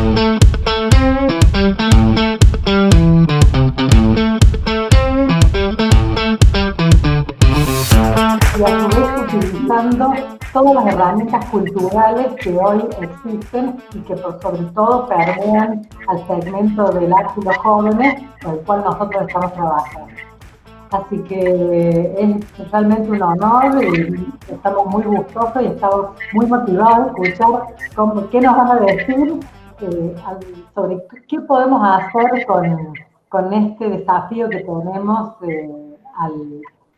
Y a su vez utilizando todas las herramientas culturales que hoy existen y que sobre todo permean al segmento del arte y los jóvenes, con el cual nosotros estamos trabajando. Así que es realmente un honor y estamos muy gustosos y estamos muy motivados a escuchar qué nos van a decir sobre qué podemos hacer con este desafío que tenemos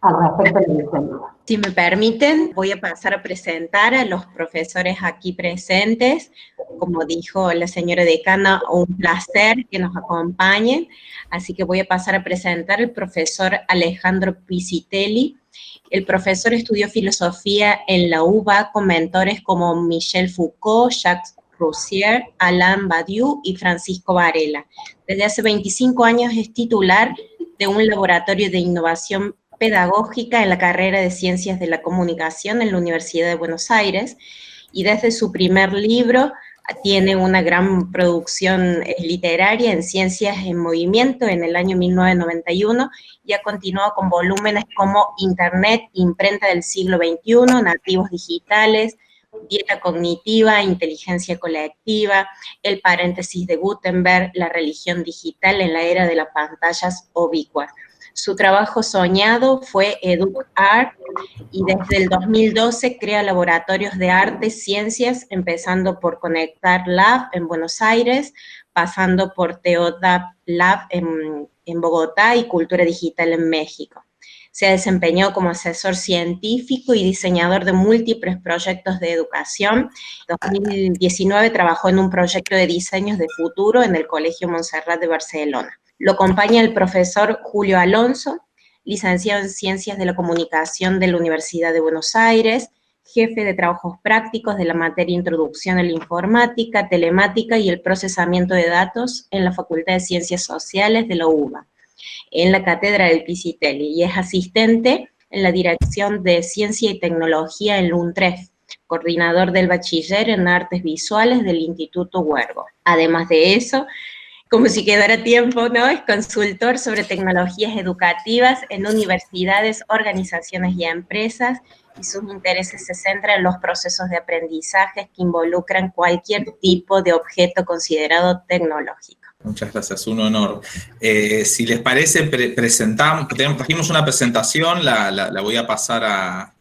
al respecto de la virtualidad. Si me permiten, voy a pasar a presentar a los profesores aquí presentes. Como dijo la señora decana, un placer que nos acompañen. Así que voy a pasar a presentar al profesor Alejandro Piscitelli. El profesor estudió filosofía en la UBA con mentores como Michel Foucault, Jacques Rancière, Alain Badiou y Francisco Varela. Desde hace 25 años es titular de un laboratorio de innovación pedagógica en la carrera de Ciencias de la Comunicación en la Universidad de Buenos Aires, y desde su primer libro tiene una gran producción literaria en Ciencias en Movimiento en el año 1991, y ha continuado con volúmenes como Internet, Imprenta del siglo XXI, Nativos digitales, Dieta cognitiva, Inteligencia colectiva, El paréntesis de Gutenberg, La religión digital en la era de las pantallas ubicuas. Su trabajo soñado fue EducArt, y desde el 2012 crea laboratorios de arte, ciencias, empezando por Conectar Lab en Buenos Aires, pasando por Teodap Lab en Bogotá y Cultura Digital en México. Se ha desempeñado como asesor científico y diseñador de múltiples proyectos de educación. En 2019 trabajó en un proyecto de diseños de futuro en el Colegio Montserrat de Barcelona. Lo acompaña el profesor Julio Alonso, licenciado en Ciencias de la Comunicación de la Universidad de Buenos Aires, jefe de trabajos prácticos de la materia Introducción a la Informática, Telemática y el Procesamiento de Datos en la Facultad de Ciencias Sociales de la UBA, en la Cátedra del Piscitelli, y es asistente en la Dirección de Ciencia y Tecnología en la UNTREF, coordinador del Bachiller en Artes Visuales del Instituto Huergo. Además de eso, como si quedara tiempo, ¿no?, es consultor sobre tecnologías educativas en universidades, organizaciones y empresas, y sus intereses se centran en los procesos de aprendizaje que involucran cualquier tipo de objeto considerado tecnológico. Muchas gracias, un honor. Si les parece, trajimos una presentación, la voy a pasar a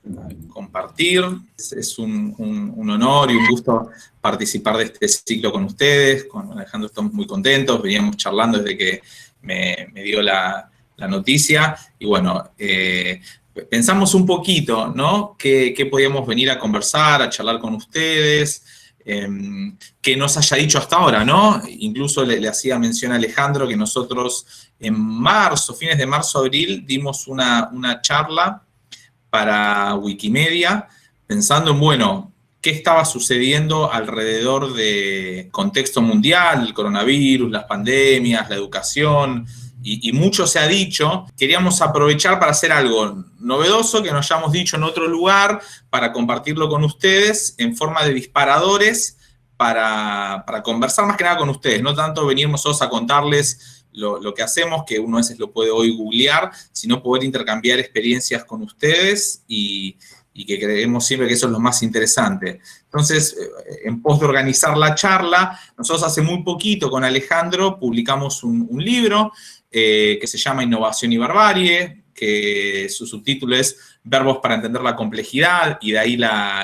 compartir. Es un honor y un gusto participar de este ciclo con ustedes. Con Alejandro estamos muy contentos, veníamos charlando desde que me dio la noticia. Y bueno, pensamos un poquito, ¿no?, qué podíamos venir a conversar, a charlar con ustedes. Que nos haya dicho hasta ahora, ¿no? Incluso le hacía mención a Alejandro que nosotros en marzo, fines de marzo, abril, dimos una charla para Wikimedia, pensando en, bueno, qué estaba sucediendo alrededor del contexto mundial, el coronavirus, las pandemias, la educación, y mucho se ha dicho. Queríamos aprovechar para hacer algo novedoso que nos hayamos dicho en otro lugar, para compartirlo con ustedes en forma de disparadores, para conversar más que nada con ustedes, no tanto venir nosotros a contarles lo que hacemos, que uno a veces lo puede hoy googlear, sino poder intercambiar experiencias con ustedes y que creemos siempre que eso es lo más interesante. Entonces, en pos de organizar la charla, nosotros hace muy poquito con Alejandro publicamos un libro que se llama Innovación y Barbarie, que su subtítulo es Verbos para entender la complejidad, y de ahí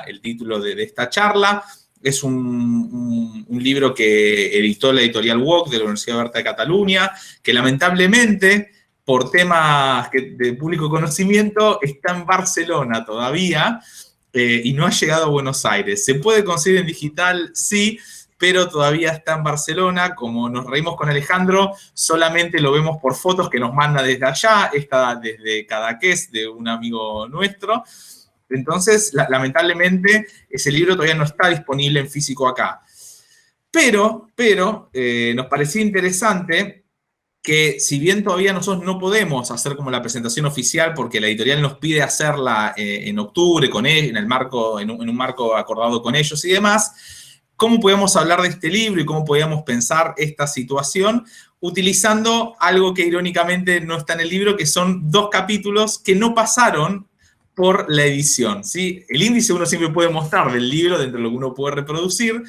el título de esta charla. Es un libro que editó la editorial UOC de la Universidad Oberta de Cataluña, que lamentablemente, por temas de público conocimiento, está en Barcelona todavía y no ha llegado a Buenos Aires. ¿Se puede conseguir en digital? Sí, pero todavía está en Barcelona. Como nos reímos con Alejandro, solamente lo vemos por fotos que nos manda desde allá, está desde Cadaqués, de un amigo nuestro. Entonces, lamentablemente, ese libro todavía no está disponible en físico acá. Pero nos parecía interesante que, si bien todavía nosotros no podemos hacer como la presentación oficial, porque la editorial nos pide hacerla en octubre con ellos, en un marco acordado con ellos y demás, cómo podíamos hablar de este libro y cómo podíamos pensar esta situación, utilizando algo que irónicamente no está en el libro, que son 2 capítulos que no pasaron por la edición, ¿sí? El índice uno siempre puede mostrar del libro, dentro de lo que uno puede reproducir,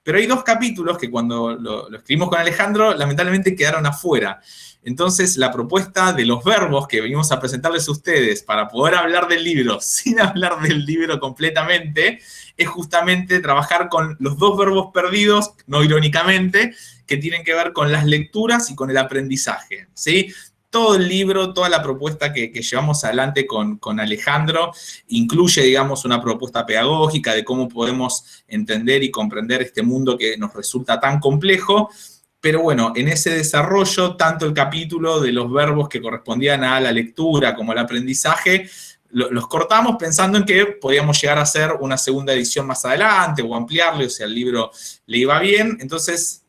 pero hay 2 capítulos que cuando lo escribimos con Alejandro, lamentablemente quedaron afuera. Entonces, la propuesta de los verbos que venimos a presentarles a ustedes para poder hablar del libro sin hablar del libro completamente, es justamente trabajar con los 2 verbos perdidos, no irónicamente, que tienen que ver con las lecturas y con el aprendizaje, ¿sí? Todo el libro, toda la propuesta que llevamos adelante con Alejandro incluye, digamos, una propuesta pedagógica de cómo podemos entender y comprender este mundo que nos resulta tan complejo. Pero bueno, en ese desarrollo, tanto el capítulo de los verbos que correspondían a la lectura como al aprendizaje, los cortamos pensando en que podíamos llegar a hacer una segunda edición más adelante o ampliarle, o sea, el libro le iba bien. Entonces,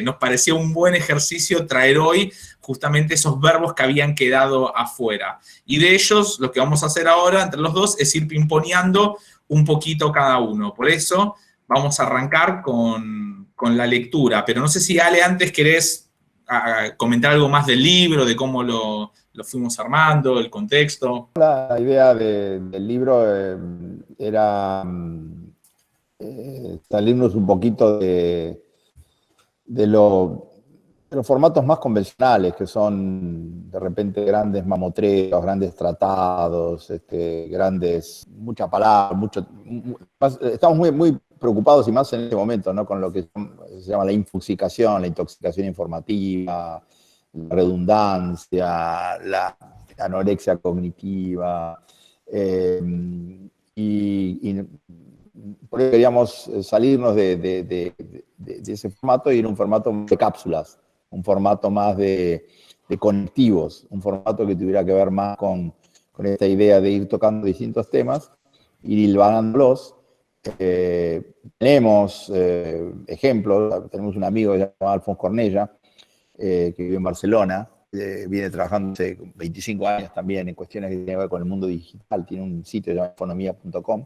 nos parecía un buen ejercicio traer hoy justamente esos verbos que habían quedado afuera. Y de ellos, lo que vamos a hacer ahora, entre los 2, es ir pimponeando un poquito cada uno. Por eso, vamos a arrancar con la lectura. Pero no sé si, Ale, antes querés comentar algo más del libro, de cómo lo fuimos armando, el contexto. La idea del libro era salirnos un poquito de los formatos más convencionales, que son de repente grandes mamotretos, grandes tratados, muchas palabras, estamos muy preocupados, y más en este momento, ¿no?, con lo que se llama la infoxicación, la intoxicación informativa, la redundancia, la anorexia cognitiva, y por eso queríamos salirnos de ese formato y ir a un formato de cápsulas, un formato más de conectivos, un formato que tuviera que ver más con esta idea de ir tocando distintos temas, ir hilvanándolos. Tenemos ejemplos, tenemos un amigo que se llama Alfonso Cornella, que vive en Barcelona, viene trabajando hace 25 años también en cuestiones que tienen que ver con el mundo digital, tiene un sitio llamado economía.com,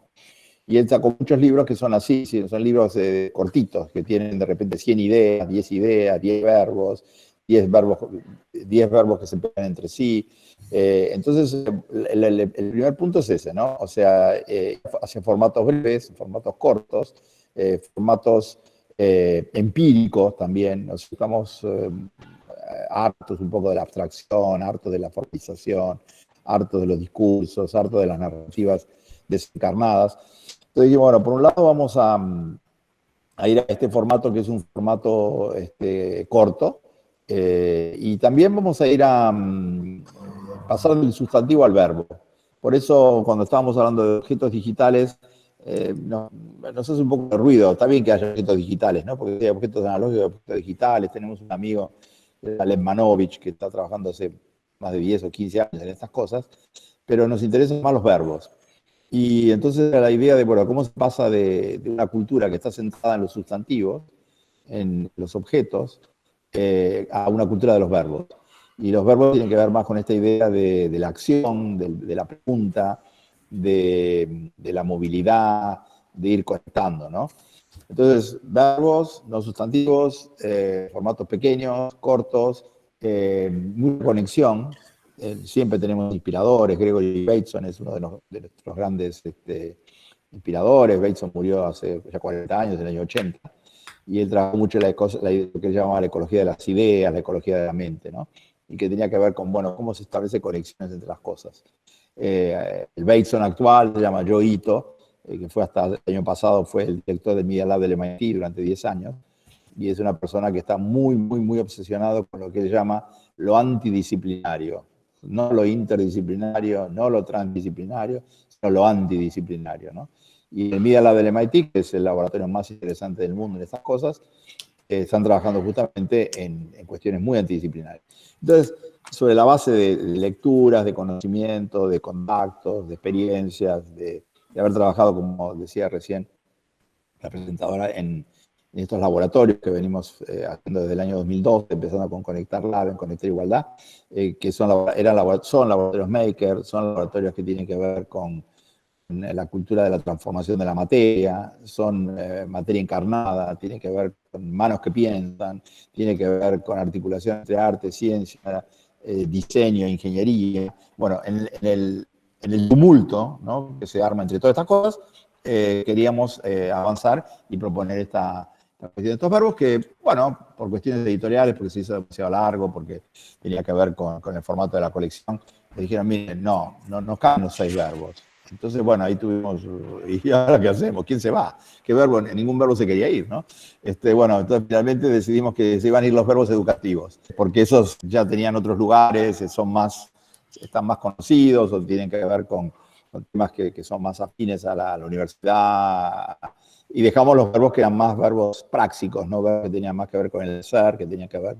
y él sacó muchos libros que son así, son libros cortitos, que tienen de repente 100 ideas, 10 verbos, 10 verbos que se pegan entre sí. Entonces, el primer punto es ese, ¿no? O sea, hacia formatos breves, formatos cortos, formatos empíricos también. Nos estamos hartos un poco de la abstracción, hartos de la formalización, hartos de los discursos, hartos de las narrativas desencarnadas. Entonces, bueno, por un lado vamos a ir a este formato, que es un formato corto, y también vamos a ir a pasar del sustantivo al verbo. Por eso, cuando estábamos hablando de objetos digitales, nos hace un poco de ruido. Está bien que haya objetos digitales, ¿no? Porque hay objetos analógicos y objetos digitales. Tenemos un amigo, Alem Manovich, que está trabajando hace más de 10 o 15 años en estas cosas, pero nos interesan más los verbos. Y entonces la idea de, bueno, cómo se pasa de una cultura que está centrada en los sustantivos, en los objetos, a una cultura de los verbos. Y los verbos tienen que ver más con esta idea de la acción, de la pregunta, de la movilidad, de ir conectando, ¿no? Entonces, verbos, no sustantivos, formatos pequeños, cortos, mucha conexión. Siempre tenemos inspiradores. Gregory Bateson es uno de nuestros grandes inspiradores. Bateson murió hace ya 40 años, en el año 80. Y él trabajó mucho lo que él llamaba la ecología de las ideas, la ecología de la mente, ¿no? Y que tenía que ver con, bueno, cómo se establece conexiones entre las cosas. El Bateson actual se llama Joe Ito, que fue hasta el año pasado, fue el director del Media Lab del MIT durante 10 años. Y es una persona que está muy obsesionado con lo que él llama lo antidisciplinario. No lo interdisciplinario, no lo transdisciplinario, sino lo antidisciplinario, ¿no? Y el Media Lab del MIT, que es el laboratorio más interesante del mundo en estas cosas, están trabajando justamente en cuestiones muy antidisciplinarias. Entonces, sobre la base de lecturas, de conocimiento, de contactos, de experiencias, de haber trabajado, como decía recién la presentadora, en estos laboratorios que venimos haciendo desde el año 2002, empezando con Conectar Lab, en Conectar Igualdad, que son laboratorios maker, son laboratorios que tienen que ver con la cultura de la transformación de la materia, son materia encarnada, tiene que ver con manos que piensan, tiene que ver con articulación entre arte, ciencia, diseño, ingeniería. Bueno, en el tumulto, ¿no?, que se arma entre todas estas cosas, queríamos avanzar y proponer esta cuestión de estos verbos que, bueno, por cuestiones editoriales, porque se hizo demasiado largo, porque tenía que ver con el formato de la colección, me dijeron, miren, no caben los 6 verbos. Entonces, bueno, ahí tuvimos, ¿y ahora qué hacemos? ¿Quién se va? ¿Qué verbo? Ningún verbo se quería ir, ¿no? Bueno, entonces finalmente decidimos que se iban a ir los verbos educativos, porque esos ya tenían otros lugares, están más conocidos o tienen que ver con temas que son más afines a la universidad. Y dejamos los verbos que eran más verbos prácticos, ¿no? Verbos que tenían más que ver con el ser, que tenían que ver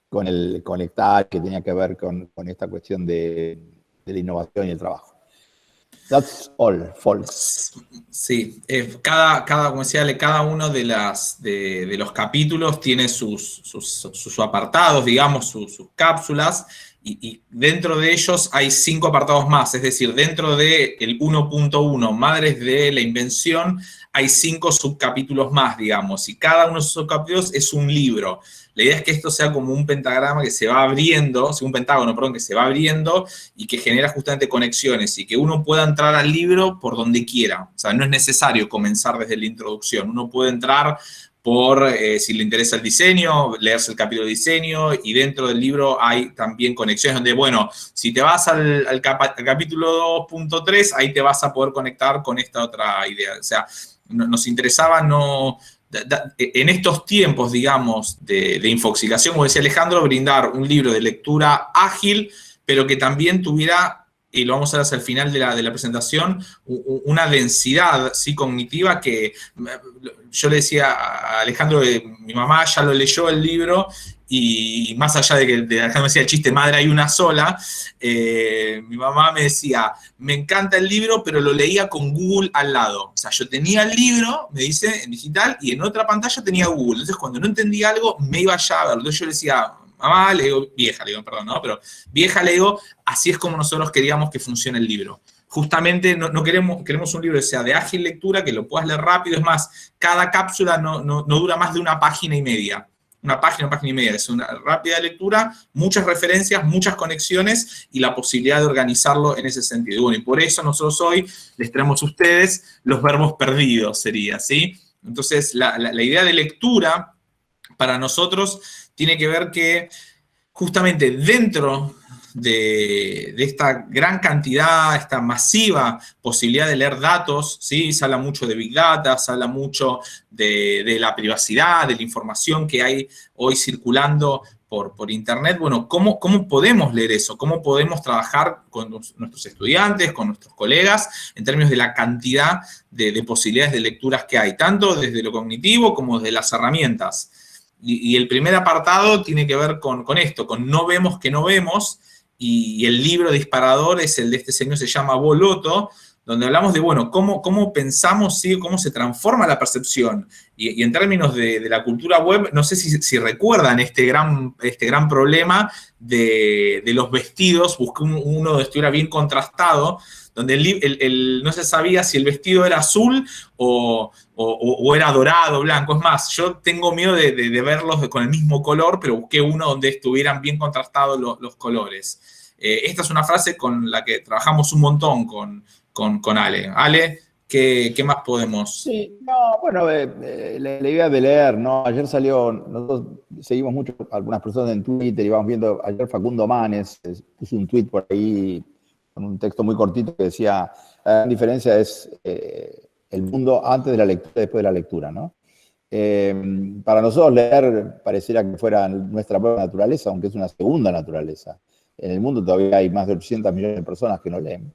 con el conectar, que tenía que ver con esta cuestión de la innovación y el trabajo. That's all, folks. Sí, como decía Ale, cada uno de los capítulos tiene sus apartados, digamos, sus cápsulas, y dentro de ellos hay 5 apartados más, es decir, dentro del 1.1, Madres de la Invención, hay 5 subcapítulos más, digamos, y cada uno de esos subcapítulos es un libro. La idea es que esto sea como un pentagrama que se va abriendo, un pentágono, perdón, que se va abriendo y que genera justamente conexiones y que uno pueda entrar al libro por donde quiera. O sea, no es necesario comenzar desde la introducción. Uno puede entrar por, si le interesa el diseño, leerse el capítulo de diseño, y dentro del libro hay también conexiones donde, bueno, si te vas al capítulo 2.3, ahí te vas a poder conectar con esta otra idea. O sea, nos interesaba en estos tiempos, digamos, de infoxicación, como decía Alejandro, brindar un libro de lectura ágil, pero que también tuviera, y lo vamos a ver hacia el final de la presentación, una densidad, ¿sí?, cognitiva, que yo le decía a Alejandro que mi mamá ya lo leyó el libro, y más allá de que Alejandro me decía el chiste, madre hay una sola, mi mamá me decía, me encanta el libro, pero lo leía con Google al lado. O sea, yo tenía el libro, me dice, en digital, y en otra pantalla tenía Google. Entonces, cuando no entendía algo, me iba allá a verlo. Entonces yo le decía, mamá, le digo, vieja, le digo, perdón, ¿no? Pero vieja, le digo, así es como nosotros queríamos que funcione el libro. Justamente no queremos un libro que sea de ágil lectura, que lo puedas leer rápido. Es más, cada cápsula no dura más de 1 página y media. Una página y media. Es una rápida lectura, muchas referencias, muchas conexiones y la posibilidad de organizarlo en ese sentido. Y bueno, y por eso nosotros hoy les traemos a ustedes los verbos perdidos, sería, ¿sí? Entonces, la idea de lectura para nosotros tiene que ver que justamente dentro de esta gran cantidad, esta masiva posibilidad de leer datos, ¿sí? Se habla mucho de Big Data, se habla mucho de la privacidad, de la información que hay hoy circulando por Internet. Bueno, ¿cómo podemos leer eso? ¿Cómo podemos trabajar con nuestros estudiantes, con nuestros colegas, en términos de la cantidad de posibilidades de lecturas que hay, tanto desde lo cognitivo como desde las herramientas? Y el primer apartado tiene que ver con esto, con no vemos que no vemos, y el libro disparador es el de este señor, se llama Boloto, donde hablamos de, bueno, cómo pensamos, ¿sí?, cómo se transforma la percepción. Y en términos de la cultura web, no sé si recuerdan este gran problema de los vestidos. Busqué uno que estuviera bien contrastado, donde no se sabía si el vestido era azul o era dorado, blanco. Es más, yo tengo miedo de verlos con el mismo color, pero busqué uno donde estuvieran bien contrastados los colores. Esta es una frase con la que trabajamos un montón con Ale. Ale, ¿qué más podemos? Sí, no, bueno, la idea de leer, ¿no? Ayer nosotros seguimos mucho algunas personas en Twitter y vamos viendo, ayer Facundo Manes puso un tweet por ahí con un texto muy cortito que decía, la gran diferencia es el mundo antes de la lectura y después de la lectura, ¿no? Para nosotros leer pareciera que fuera nuestra propia naturaleza, aunque es una segunda naturaleza. En el mundo todavía hay más de 800 millones de personas que no leen.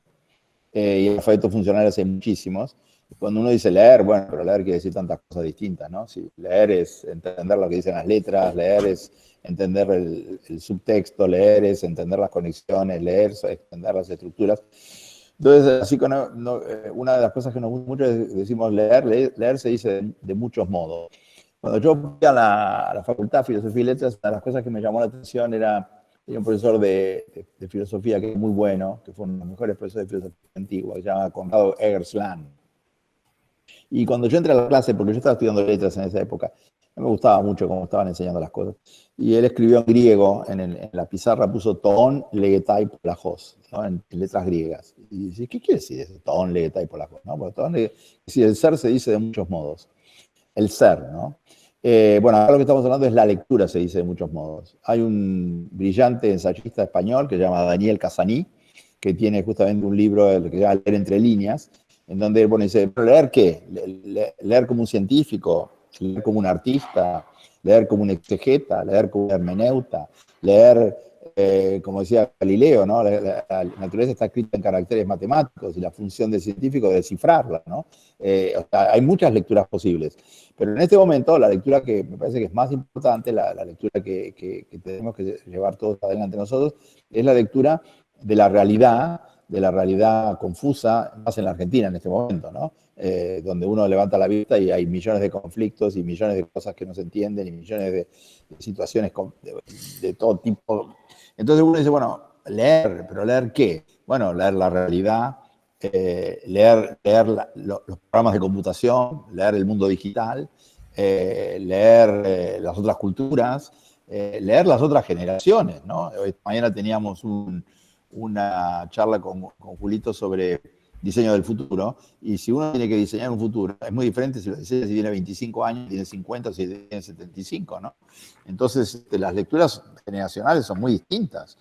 Y alfabetos funcionales hay muchísimos. Cuando uno dice leer, bueno, pero leer quiere decir tantas cosas distintas, ¿no? Si leer es entender lo que dicen las letras, leer es entender el subtexto, leer es entender las conexiones, leer es entender las estructuras. Entonces, así que una de las cosas que nos gusta mucho es decimos leer se dice de muchos modos. Cuando yo fui a la Facultad de Filosofía y Letras, una de las cosas que me llamó la atención era Tenía un profesor de filosofía que es muy bueno, que fue uno de los mejores profesores de filosofía antigua, que se llama Conrado Eggersland. Y cuando yo entré a la clase, porque yo estaba estudiando letras en esa época, no me gustaba mucho cómo estaban enseñando las cosas. Y él escribió en griego, en la pizarra puso toon, legetai, polajos, ¿no? En letras griegas. Y dice, ¿qué quiere decir eso? Toon, legetai, polajos, ¿no? Porque el ser se dice de muchos modos. El ser, ¿no? Bueno, ahora lo que estamos hablando es la lectura, se dice de muchos modos. Hay un brillante ensayista español que se llama Daniel Casaní, que tiene justamente un libro que se llama Leer entre líneas, en donde bueno, dice, ¿leer qué? Leer como un científico, leer como un artista, leer como un exegeta, leer como un hermeneuta, leer, como decía Galileo, ¿no? La naturaleza está escrita en caracteres matemáticos y la función del científico es descifrarla, ¿no? O sea, hay muchas lecturas posibles. Pero en este momento, la lectura que me parece que es más importante, la lectura que tenemos que llevar todos adelante nosotros, es la lectura de la realidad confusa, más en la Argentina en este momento, ¿no? Donde uno levanta la vista y hay millones de conflictos y millones de cosas que no se entienden y millones de situaciones de todo tipo. Entonces uno dice, bueno, leer, ¿pero leer qué? Bueno, leer la realidad, leer los programas de computación, leer el mundo digital, leer las otras culturas, leer las otras generaciones, ¿no? Mañana teníamos una charla con Julito sobre diseño del futuro, y si uno tiene que diseñar un futuro, es muy diferente si lo diseña si tiene 25 años, tiene 50 o si tiene 75, ¿no? Entonces, las lecturas generacionales son muy distintas.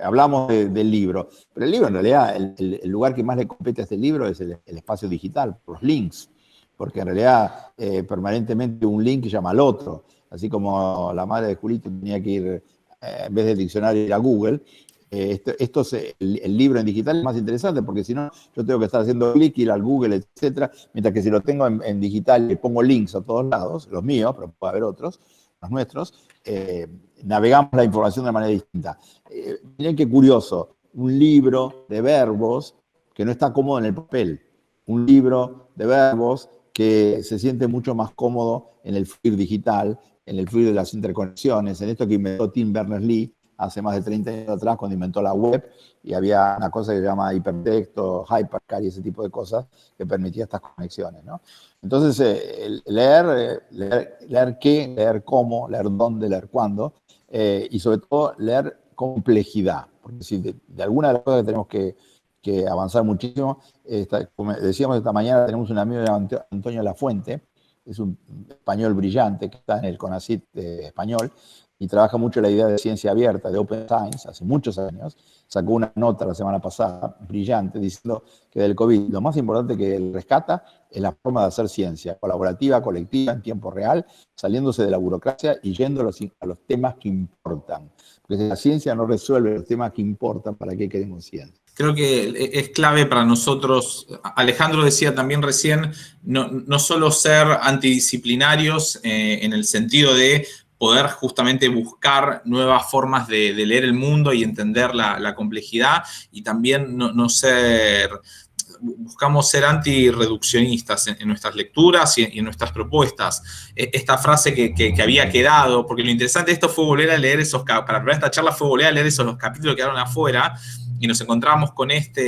Hablamos del libro, pero el libro en realidad, el lugar que más le compete a este libro es el espacio digital, los links, porque en realidad permanentemente un link llama al otro, así como la madre de Julito tenía que ir, en vez del diccionario, ir a Google. El libro en digital es más interesante porque si no, yo tengo que estar haciendo clic, ir al Google, etcétera, mientras que si lo tengo en digital le pongo links a todos lados, los míos, pero puede haber otros, los nuestros, navegamos la información de manera distinta. Miren qué curioso, un libro de verbos que no está cómodo en el papel, un libro de verbos que se siente mucho más cómodo en el fluir digital, en el fluir de las interconexiones, en esto que inventó Tim Berners-Lee hace más de 30 años atrás cuando inventó la web y había una cosa que se llama hipertexto, hypercar y ese tipo de cosas que permitía estas conexiones, ¿no? Entonces, leer qué, leer cómo, leer dónde, leer cuándo y sobre todo leer complejidad, porque si de alguna de las cosas que tenemos que avanzar muchísimo, como decíamos esta mañana, tenemos un amigo llamado Antonio Lafuente, es un español brillante que está en el CONACYT español, y trabaja mucho la idea de ciencia abierta, de Open Science, hace muchos años. Sacó una nota la semana pasada, brillante, diciendo que del COVID lo más importante que él rescata es la forma de hacer ciencia, colaborativa, colectiva, en tiempo real, saliéndose de la burocracia y yendo a los temas que importan. Porque si la ciencia no resuelve los temas que importan, ¿para qué queremos ciencia? Creo que es clave para nosotros, Alejandro decía también recién, no solo ser antidisciplinarios en el sentido de poder justamente buscar nuevas formas de leer el mundo y entender la complejidad, y también buscamos ser antirreduccionistas en nuestras lecturas y en nuestras propuestas. Esta frase que había quedado, porque lo interesante de esto fue volver a leer para preparar esta charla, fue volver a leer los capítulos que quedaron afuera, y nos encontramos con esta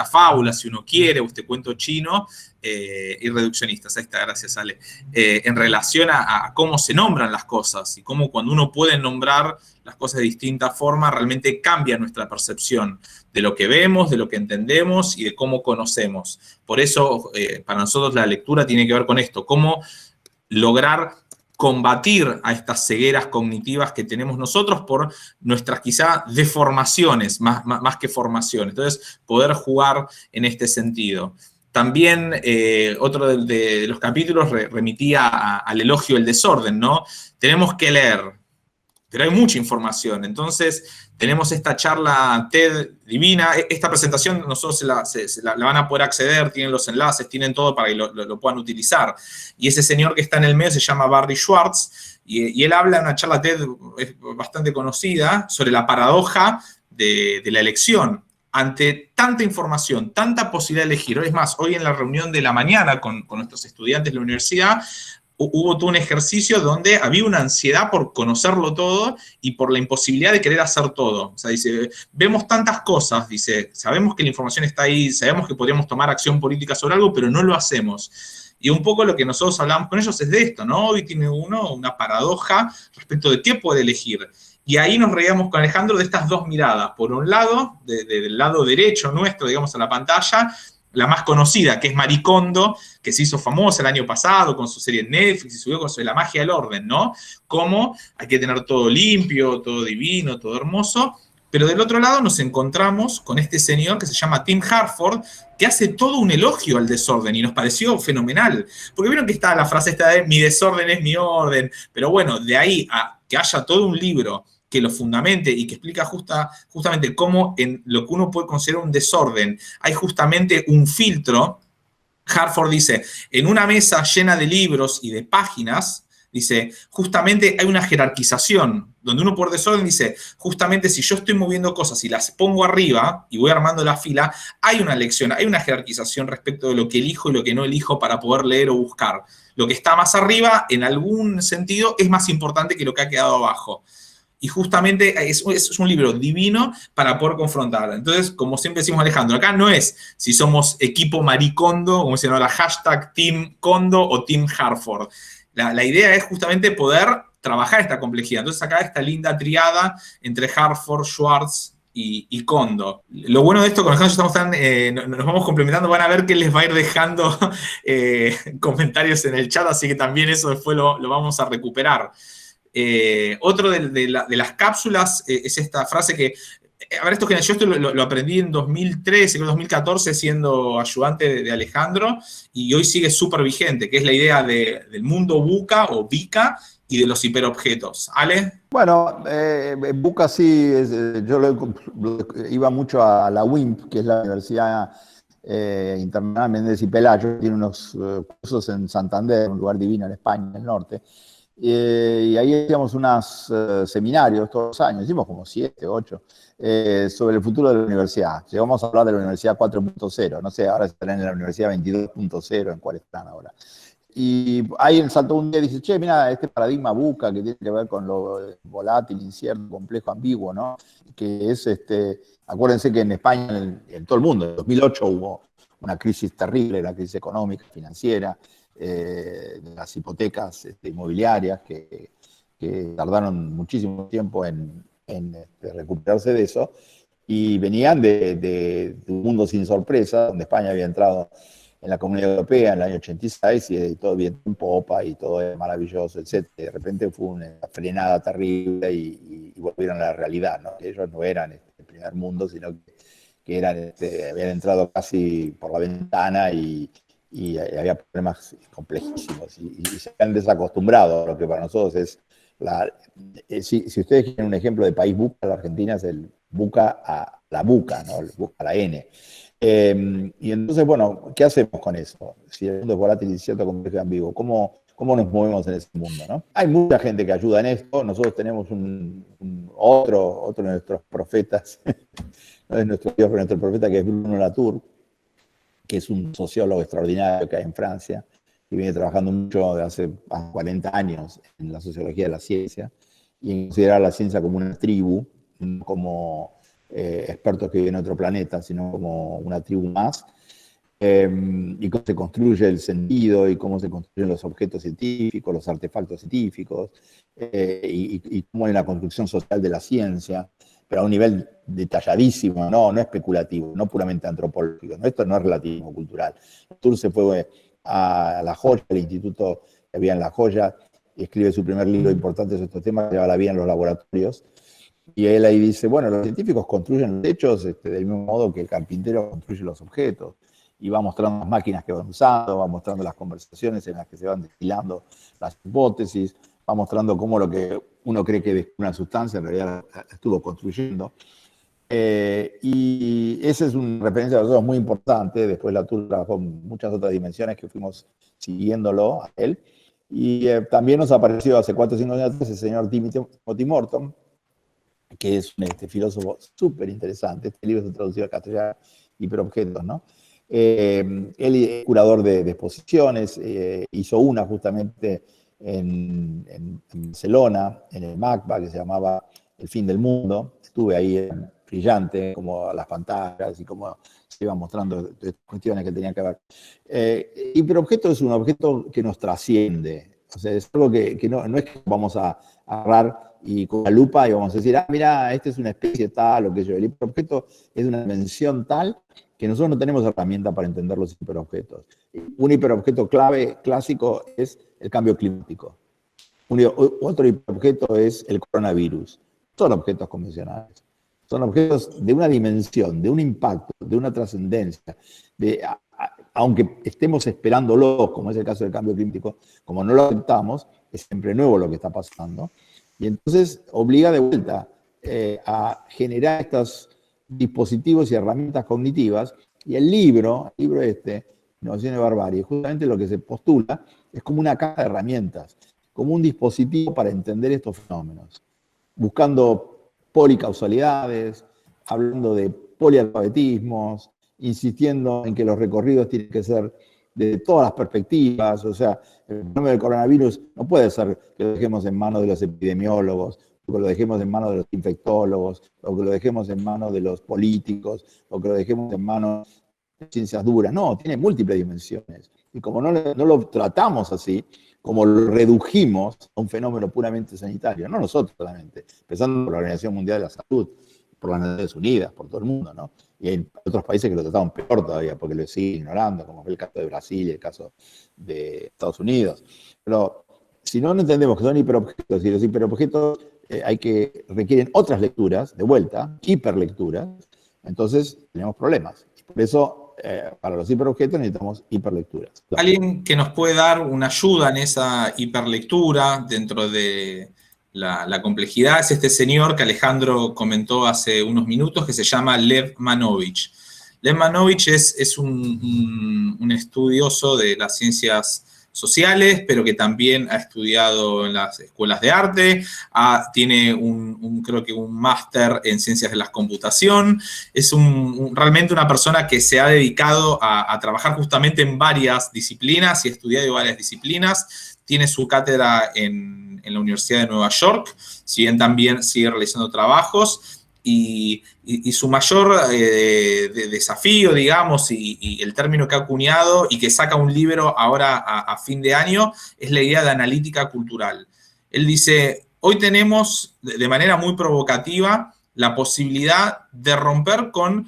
fábula, si uno quiere, o este cuento chino, irreduccionistas, ahí está, gracias Ale, en relación a cómo se nombran las cosas y cómo cuando uno puede nombrar las cosas de distinta forma, realmente cambia nuestra percepción de lo que vemos, de lo que entendemos y de cómo conocemos. Por eso, para nosotros la lectura tiene que ver con esto, cómo lograr combatir a estas cegueras cognitivas que tenemos nosotros por nuestras quizá deformaciones, más que formaciones. Entonces, poder jugar en este sentido. También otro de los capítulos remitía al elogio del desorden, ¿no? Tenemos que leer, pero hay mucha información. Entonces, tenemos esta charla TED divina. Esta presentación nosotros se la van a poder acceder, tienen los enlaces, tienen todo para que lo puedan utilizar. Y ese señor que está en el medio se llama Barry Schwartz, y él habla en una charla TED bastante conocida sobre la paradoja de la elección. Ante tanta información, tanta posibilidad de elegir. Es más, hoy en la reunión de la mañana con nuestros estudiantes de la universidad, hubo todo un ejercicio donde había una ansiedad por conocerlo todo y por la imposibilidad de querer hacer todo. O sea, dice, vemos tantas cosas, dice, sabemos que la información está ahí, sabemos que podríamos tomar acción política sobre algo, pero no lo hacemos. Y un poco lo que nosotros hablamos con ellos es de esto, ¿no? Hoy tiene uno una paradoja respecto de qué puede elegir. Y ahí nos reíamos con Alejandro de estas dos miradas. Por un lado, del lado derecho nuestro, digamos, a la pantalla, la más conocida, que es Marie Kondo, que se hizo famosa el año pasado con su serie en Netflix y subió con La magia del orden, ¿no? Cómo hay que tener todo limpio, todo divino, todo hermoso. Pero del otro lado nos encontramos con este señor que se llama Tim Harford, que hace todo un elogio al desorden y nos pareció fenomenal. Porque vieron que está la frase esta de mi desorden es mi orden, pero bueno, de ahí a que haya todo un libro que lo fundamente y que explica justamente cómo en lo que uno puede considerar un desorden hay justamente un filtro. Harford dice, en una mesa llena de libros y de páginas, dice, justamente hay una jerarquización, donde uno por desorden dice, justamente si yo estoy moviendo cosas y las pongo arriba y voy armando la fila, hay una lección, hay una jerarquización respecto de lo que elijo y lo que no elijo para poder leer o buscar. Lo que está más arriba, en algún sentido, es más importante que lo que ha quedado abajo. Y justamente es un libro divino para poder confrontar. Entonces, como siempre decimos Alejandro, acá no es si somos equipo Marie Kondo, como dicen ahora, hashtag Team Kondo o Team Harford. La idea es justamente poder trabajar esta complejidad. Entonces acá esta linda triada entre Harford, Schwartz y Kondo. Lo bueno de esto, con Alejandro nos vamos complementando, van a ver que les va a ir dejando comentarios en el chat, así que también eso después lo vamos a recuperar. Otro de las cápsulas es esta frase que, a ver, yo esto lo aprendí en 2013, creo 2014, siendo ayudante de Alejandro, y hoy sigue súper vigente, que es la idea del mundo VUCA o VICA y de los hiperobjetos. ¿Ale? Bueno, VUCA sí, yo iba mucho a la UIMP, que es la Universidad Internacional Méndez y Pelayo, tiene unos cursos en Santander, un lugar divino en España, en el norte. Y ahí hacíamos unos seminarios todos los años, hicimos como 7, 8, sobre el futuro de la universidad. Llegamos a hablar de la universidad 4.0, no sé, ahora estarán en la universidad 22.0, en cuál están ahora. Y ahí saltó un día y dice, che, mira, este paradigma VUCA que tiene que ver con lo volátil, incierto, complejo, ambiguo, ¿no? Que es, acuérdense que en España, en todo el mundo, en 2008 hubo una crisis terrible, la crisis económica, financiera, de las hipotecas inmobiliarias que tardaron muchísimo tiempo en recuperarse de eso, y venían de un mundo sin sorpresa, donde España había entrado en la Comunidad Europea en el año 86 y todo bien en popa y todo era maravilloso, etc. De repente fue una frenada terrible y volvieron a la realidad, ¿no? Que ellos no eran el primer mundo, sino que eran, habían entrado casi por la ventana y había problemas complejísimos y se han desacostumbrado a lo que para nosotros es si ustedes quieren un ejemplo de país VUCA, la Argentina es el VUCA a la VUCA, ¿no? El VUCA a la N. Y entonces, bueno, ¿qué hacemos con eso? Si el mundo es volátil, incierto, complejo y ambiguo, ¿cómo nos movemos en ese mundo, ¿no? Hay mucha gente que ayuda en esto. Nosotros tenemos otro de nuestros profetas, no es nuestro Dios, pero nuestro profeta, que es Bruno Latour, que es un sociólogo extraordinario que hay en Francia, y viene trabajando mucho de hace 40 años en la sociología de la ciencia, y en considerar la ciencia como una tribu, no como expertos que viven en otro planeta, sino como una tribu más, y cómo se construye el sentido, y cómo se construyen los objetos científicos, los artefactos científicos, y cómo en la construcción social de la ciencia, pero a un nivel detalladísimo, no especulativo, no puramente antropológico. ¿No? Esto no es relativismo cultural. Latour se fue a La Joya, el instituto que había en La Joya, y escribe su primer libro importante sobre estos temas, que lleva la vida en los laboratorios. Y él ahí dice, bueno, los científicos construyen los hechos del mismo modo que el carpintero construye los objetos. Y va mostrando las máquinas que van usando, va mostrando las conversaciones en las que se van destilando las hipótesis, va mostrando cómo lo que uno cree que es una sustancia en realidad estuvo construyendo. Y esa es una referencia para nosotros muy importante. Después Latour trabajó en muchas otras dimensiones que fuimos siguiéndolo a él. Y también nos apareció hace 4 o 5 años atrás el señor Timothy Morton, que es un filósofo súper interesante. Este libro se traducido al castellano, Hiperobjetos, ¿no? Él es curador de exposiciones, hizo una justamente en Barcelona, en el MACBA, que se llamaba El fin del mundo. Estuve ahí brillante, como las pantallas y cómo se iban mostrando cuestiones que tenían que ver. Hiperobjeto es un objeto que nos trasciende. O sea, es algo que no es que vamos a agarrar y con la lupa y vamos a decir, mira, esta es una especie tal o que yo. El hiperobjeto es de una dimensión tal que nosotros no tenemos herramienta para entender los hiperobjetos. Un hiperobjeto clave clásico es el cambio climático. Otro hiperobjeto es el coronavirus. Son objetos convencionales. Son objetos de una dimensión, de un impacto, de una trascendencia. Aunque estemos esperándolos, como es el caso del cambio climático, como no lo aceptamos, es siempre nuevo lo que está pasando. Y entonces obliga de vuelta a generar estos dispositivos y herramientas cognitivas. Y el libro Innovación y Barbarie, justamente lo que se postula es como una caja de herramientas, como un dispositivo para entender estos fenómenos, buscando policausalidades, hablando de polialfabetismos, insistiendo en que los recorridos tienen que ser de todas las perspectivas. O sea, el fenómeno del coronavirus no puede ser que lo dejemos en manos de los epidemiólogos, o que lo dejemos en manos de los infectólogos, o que lo dejemos en manos de los políticos, o que lo dejemos en manos de ciencias duras. No, tiene múltiples dimensiones. Y como no lo tratamos así, como lo redujimos a un fenómeno puramente sanitario, no nosotros solamente, empezando por la Organización Mundial de la Salud, por las Naciones Unidas, por todo el mundo, ¿no? Y hay otros países que lo trataron peor todavía, porque lo siguen ignorando, como fue el caso de Brasil y el caso de Estados Unidos. Pero si no entendemos que son hiperobjetos, y los hiperobjetos requieren otras lecturas, de vuelta, hiperlecturas, entonces tenemos problemas. Por eso, para los hiperobjetos necesitamos hiperlecturas. Alguien que nos puede dar una ayuda en esa hiperlectura dentro de la complejidad es este señor que Alejandro comentó hace unos minutos, que se llama Lev Manovich. Lev Manovich es un estudioso de las ciencias sociales, pero que también ha estudiado en las escuelas de arte, tiene creo que un máster en ciencias de la computación, es realmente una persona que se ha dedicado a trabajar justamente en varias disciplinas y ha estudiado varias disciplinas, tiene su cátedra en la Universidad de Nueva York, si bien también sigue realizando trabajos, y su mayor desafío, digamos, y el término que ha acuñado y que saca un libro ahora a fin de año, es la idea de analítica cultural. Él dice, hoy tenemos de manera muy provocativa la posibilidad de romper con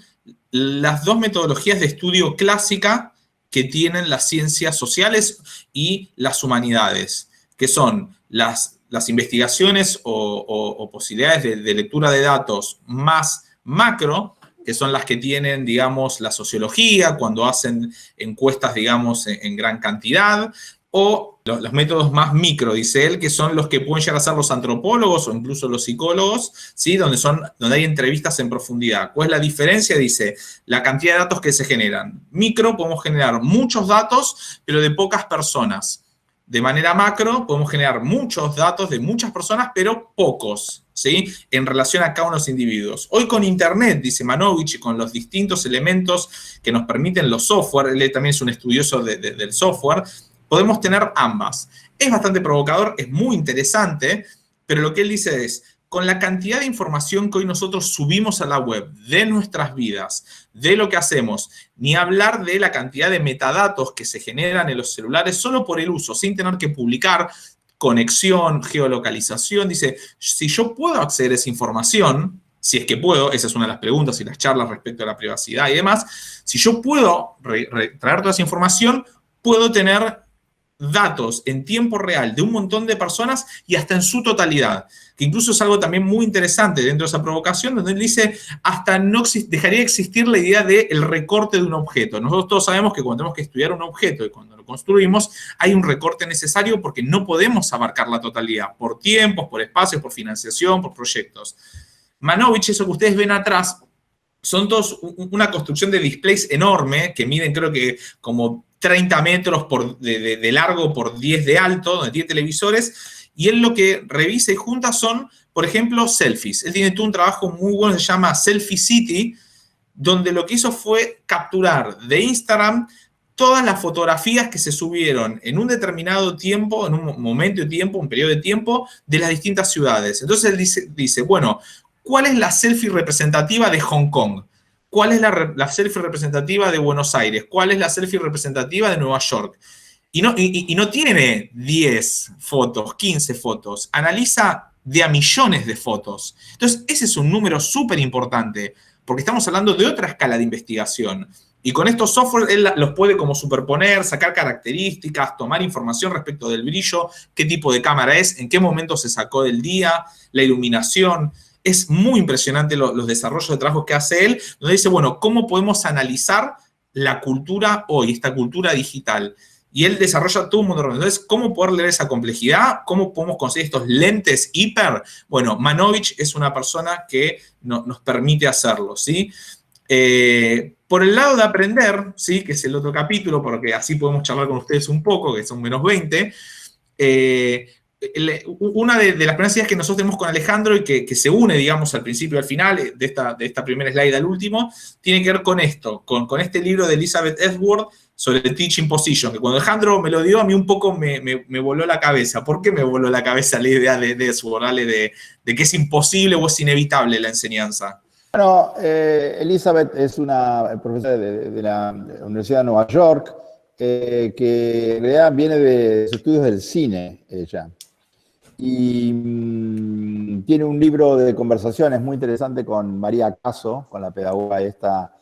las dos metodologías de estudio clásica que tienen las ciencias sociales y las humanidades, que son las investigaciones o posibilidades de lectura de datos más macro, que son las que tienen, digamos, la sociología, cuando hacen encuestas, digamos, en gran cantidad, o los métodos más micro, dice él, que son los que pueden llegar a ser los antropólogos o incluso los psicólogos, ¿sí? donde hay entrevistas en profundidad. ¿Cuál es la diferencia? Dice, la cantidad de datos que se generan. Micro, podemos generar muchos datos, pero de pocas personas. De manera macro, podemos generar muchos datos de muchas personas, pero pocos, ¿sí? En relación a cada uno de los individuos. Hoy con Internet, dice Manovich, y con los distintos elementos que nos permiten los software, él también es un estudioso del software, podemos tener ambas. Es bastante provocador, es muy interesante, pero lo que él dice es, con la cantidad de información que hoy nosotros subimos a la web, de nuestras vidas, de lo que hacemos, ni hablar de la cantidad de metadatos que se generan en los celulares solo por el uso, sin tener que publicar, conexión, geolocalización. Dice, si yo puedo acceder a esa información, si es que puedo, esa es una de las preguntas y las charlas respecto a la privacidad y demás, si yo puedo traer toda esa información, puedo tener datos en tiempo real de un montón de personas y hasta en su totalidad, que incluso es algo también muy interesante dentro de esa provocación, donde él dice, hasta dejaría de existir la idea del recorte de un objeto. Nosotros todos sabemos que cuando tenemos que estudiar un objeto y cuando lo construimos, hay un recorte necesario porque no podemos abarcar la totalidad, por tiempos, por espacios, por financiación, por proyectos. Manovich, eso que ustedes ven atrás, son todos una construcción de displays enorme, que miden creo que como 30 metros de largo por 10 de alto, donde tiene televisores, y él lo que revisa y junta son, por ejemplo, selfies. Él tiene todo un trabajo muy bueno que se llama Selfie City, donde lo que hizo fue capturar de Instagram todas las fotografías que se subieron en un determinado tiempo, en un momento de tiempo, un periodo de tiempo, de las distintas ciudades. Entonces él dice, bueno, ¿cuál es la selfie representativa de Hong Kong? ¿Cuál es la selfie representativa de Buenos Aires? ¿Cuál es la selfie representativa de Nueva York? Y no tiene 10 fotos, 15 fotos, analiza de a millones de fotos. Entonces, ese es un número súper importante, porque estamos hablando de otra escala de investigación. Y con estos software él los puede como superponer, sacar características, tomar información respecto del brillo, qué tipo de cámara es, en qué momento se sacó del día, la iluminación. Es muy impresionante los desarrollos de trabajo que hace él, donde dice, bueno, ¿cómo podemos analizar la cultura hoy, esta cultura digital? Y él desarrolla todo un mundo. Entonces, ¿cómo poder leer esa complejidad? ¿Cómo podemos conseguir estos lentes hiper? Bueno, Manovich es una persona que nos permite hacerlo, ¿sí? Por el lado de aprender, ¿sí? Que es el otro capítulo, porque así podemos charlar con ustedes un poco, que son menos 20, una de las primeras ideas que nosotros tenemos con Alejandro y que se une, digamos, al principio y al final, de esta primera slide al último, tiene que ver con esto, con este libro de Elizabeth Edward sobre el Teaching Position, que cuando Alejandro me lo dio, a mí un poco me voló la cabeza. ¿Por qué me voló la cabeza la idea de Edward, ¿vale? de que es imposible o es inevitable la enseñanza? Bueno, Elizabeth es una profesora de la Universidad de Nueva York, que en realidad viene de sus estudios del cine, ella. Y tiene un libro de conversaciones muy interesante con María Caso, con la pedagoga esta,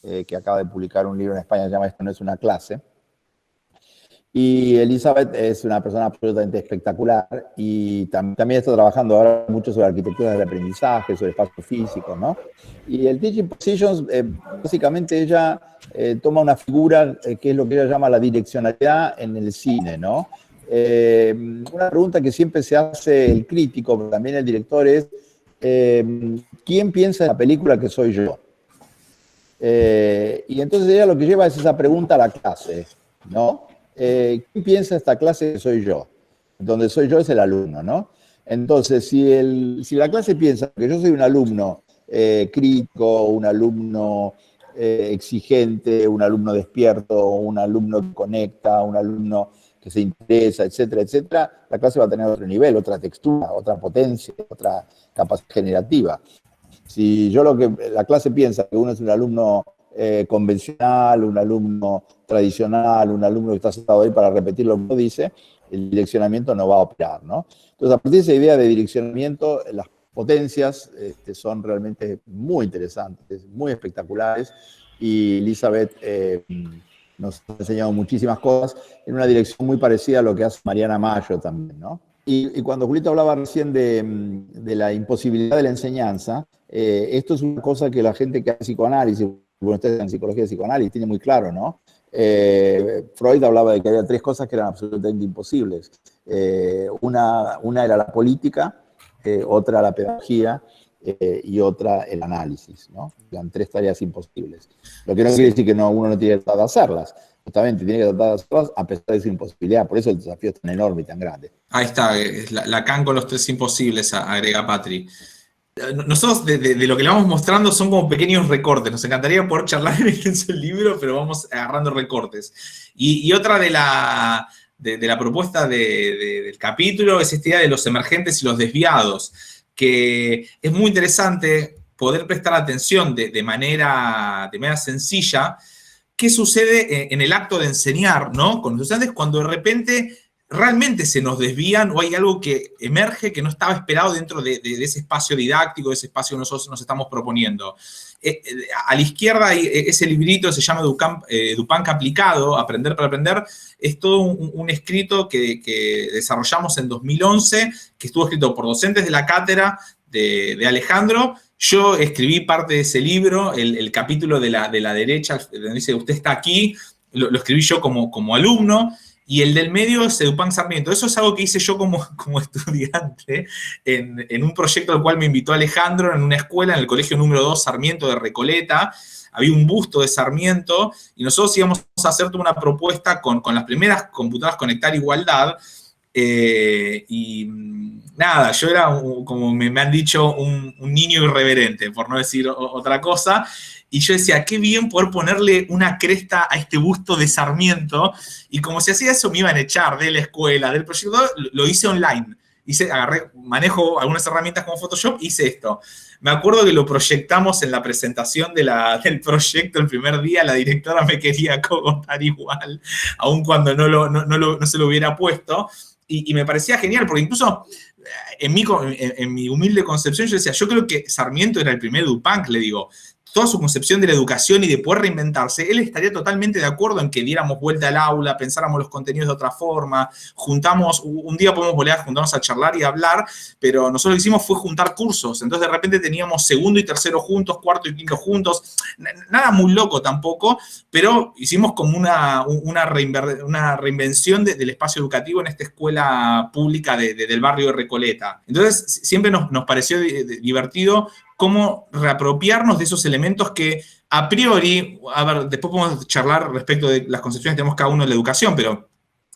que acaba de publicar un libro en España, se llama Esto no es una clase. Y Elizabeth es una persona absolutamente espectacular y también está trabajando ahora mucho sobre arquitectura del aprendizaje, sobre espacios físicos, ¿no? Y el Teaching Positions, básicamente ella toma una figura que es lo que ella llama la direccionalidad en el cine, ¿no? Una pregunta que siempre se hace el crítico, pero también el director es, ¿quién piensa en la película que soy yo? Y entonces ella lo que lleva es esa pregunta a la clase, ¿no? ¿Quién piensa esta clase que soy yo? Donde soy yo es el alumno, ¿no? Entonces, si la clase piensa que yo soy un alumno crítico, un alumno exigente, un alumno despierto, un alumno que conecta, un alumno que se interesa, etcétera, etcétera, la clase va a tener otro nivel, otra textura, otra potencia, otra capacidad generativa. Si la clase piensa que uno es un alumno convencional, un alumno tradicional, un alumno que está sentado ahí para repetir lo que uno dice, el direccionamiento no va a operar, ¿no? Entonces, a partir de esa idea de direccionamiento, las potencias son realmente muy interesantes, muy espectaculares, y Elizabeth nos ha enseñado muchísimas cosas en una dirección muy parecida a lo que hace Mariana Mayo también, ¿no? Y cuando Julito hablaba recién de la imposibilidad de la enseñanza, esto es una cosa que la gente que hace psicoanálisis, bueno, ustedes en psicología de psicoanálisis, tiene muy claro, ¿no? Freud hablaba de que había 3 cosas que eran absolutamente imposibles. Una era la política, otra la pedagogía y otra el análisis, ¿no? Eran 3 tareas imposibles. Lo que no quiere decir que uno no tiene que tratar de hacerlas. Justamente tiene que tratar de hacerlas a pesar de su imposibilidad. Por eso el desafío es tan enorme y tan grande. Ahí está, Lacan con los 3 imposibles, agrega Patri. Nosotros de lo que le vamos mostrando son como pequeños recortes. Nos encantaría poder charlar en el libro, pero vamos agarrando recortes. Y otra de la propuesta del capítulo es esta idea de los emergentes y los desviados, que es muy interesante poder prestar atención de manera sencilla qué sucede en el acto de enseñar, ¿no? Con los estudiantes cuando de repente realmente se nos desvían o hay algo que emerge que no estaba esperado dentro de ese espacio didáctico, de ese espacio que nosotros nos estamos proponiendo. A la izquierda hay ese librito, se llama Dupanc aplicado, Aprender para Aprender. Es todo un escrito que desarrollamos en 2011, que estuvo escrito por docentes de la cátedra de Alejandro. Yo escribí parte de ese libro, el capítulo de la derecha, donde dice, usted está aquí, lo escribí yo como alumno. Y el del medio es Dupanc Sarmiento. Eso es algo que hice yo como estudiante en un proyecto al cual me invitó Alejandro en una escuela, en el colegio número 2 Sarmiento de Recoleta. Había un busto de Sarmiento y nosotros íbamos a hacer toda una propuesta con las primeras computadoras Conectar Igualdad. Y nada, yo era, como me han dicho, un niño irreverente, por no decir otra cosa. y yo decía, qué bien poder ponerle una cresta a este busto de Sarmiento, y como si hacía eso me iban a echar de la escuela, del proyecto, lo hice online. Manejo algunas herramientas como Photoshop, hice esto. Me acuerdo que lo proyectamos en la presentación del proyecto el primer día, la directora me quería cogotar igual, aun cuando no se lo hubiera puesto, y me parecía genial, porque incluso en mi humilde concepción yo decía, yo creo que Sarmiento era el primer Dupanc, le digo, toda su concepción de la educación y de poder reinventarse, él estaría totalmente de acuerdo en que diéramos vuelta al aula, pensáramos los contenidos de otra forma, un día podemos volver a juntarnos a charlar y a hablar, pero nosotros lo que hicimos fue juntar cursos, entonces de repente teníamos segundo y tercero juntos, cuarto y quinto juntos, nada muy loco tampoco, pero hicimos como una reinvención del espacio educativo en esta escuela pública del barrio de Recoleta. Entonces siempre nos pareció divertido cómo reapropiarnos de esos elementos que a priori, a ver, después podemos charlar respecto de las concepciones que tenemos cada uno de la educación, pero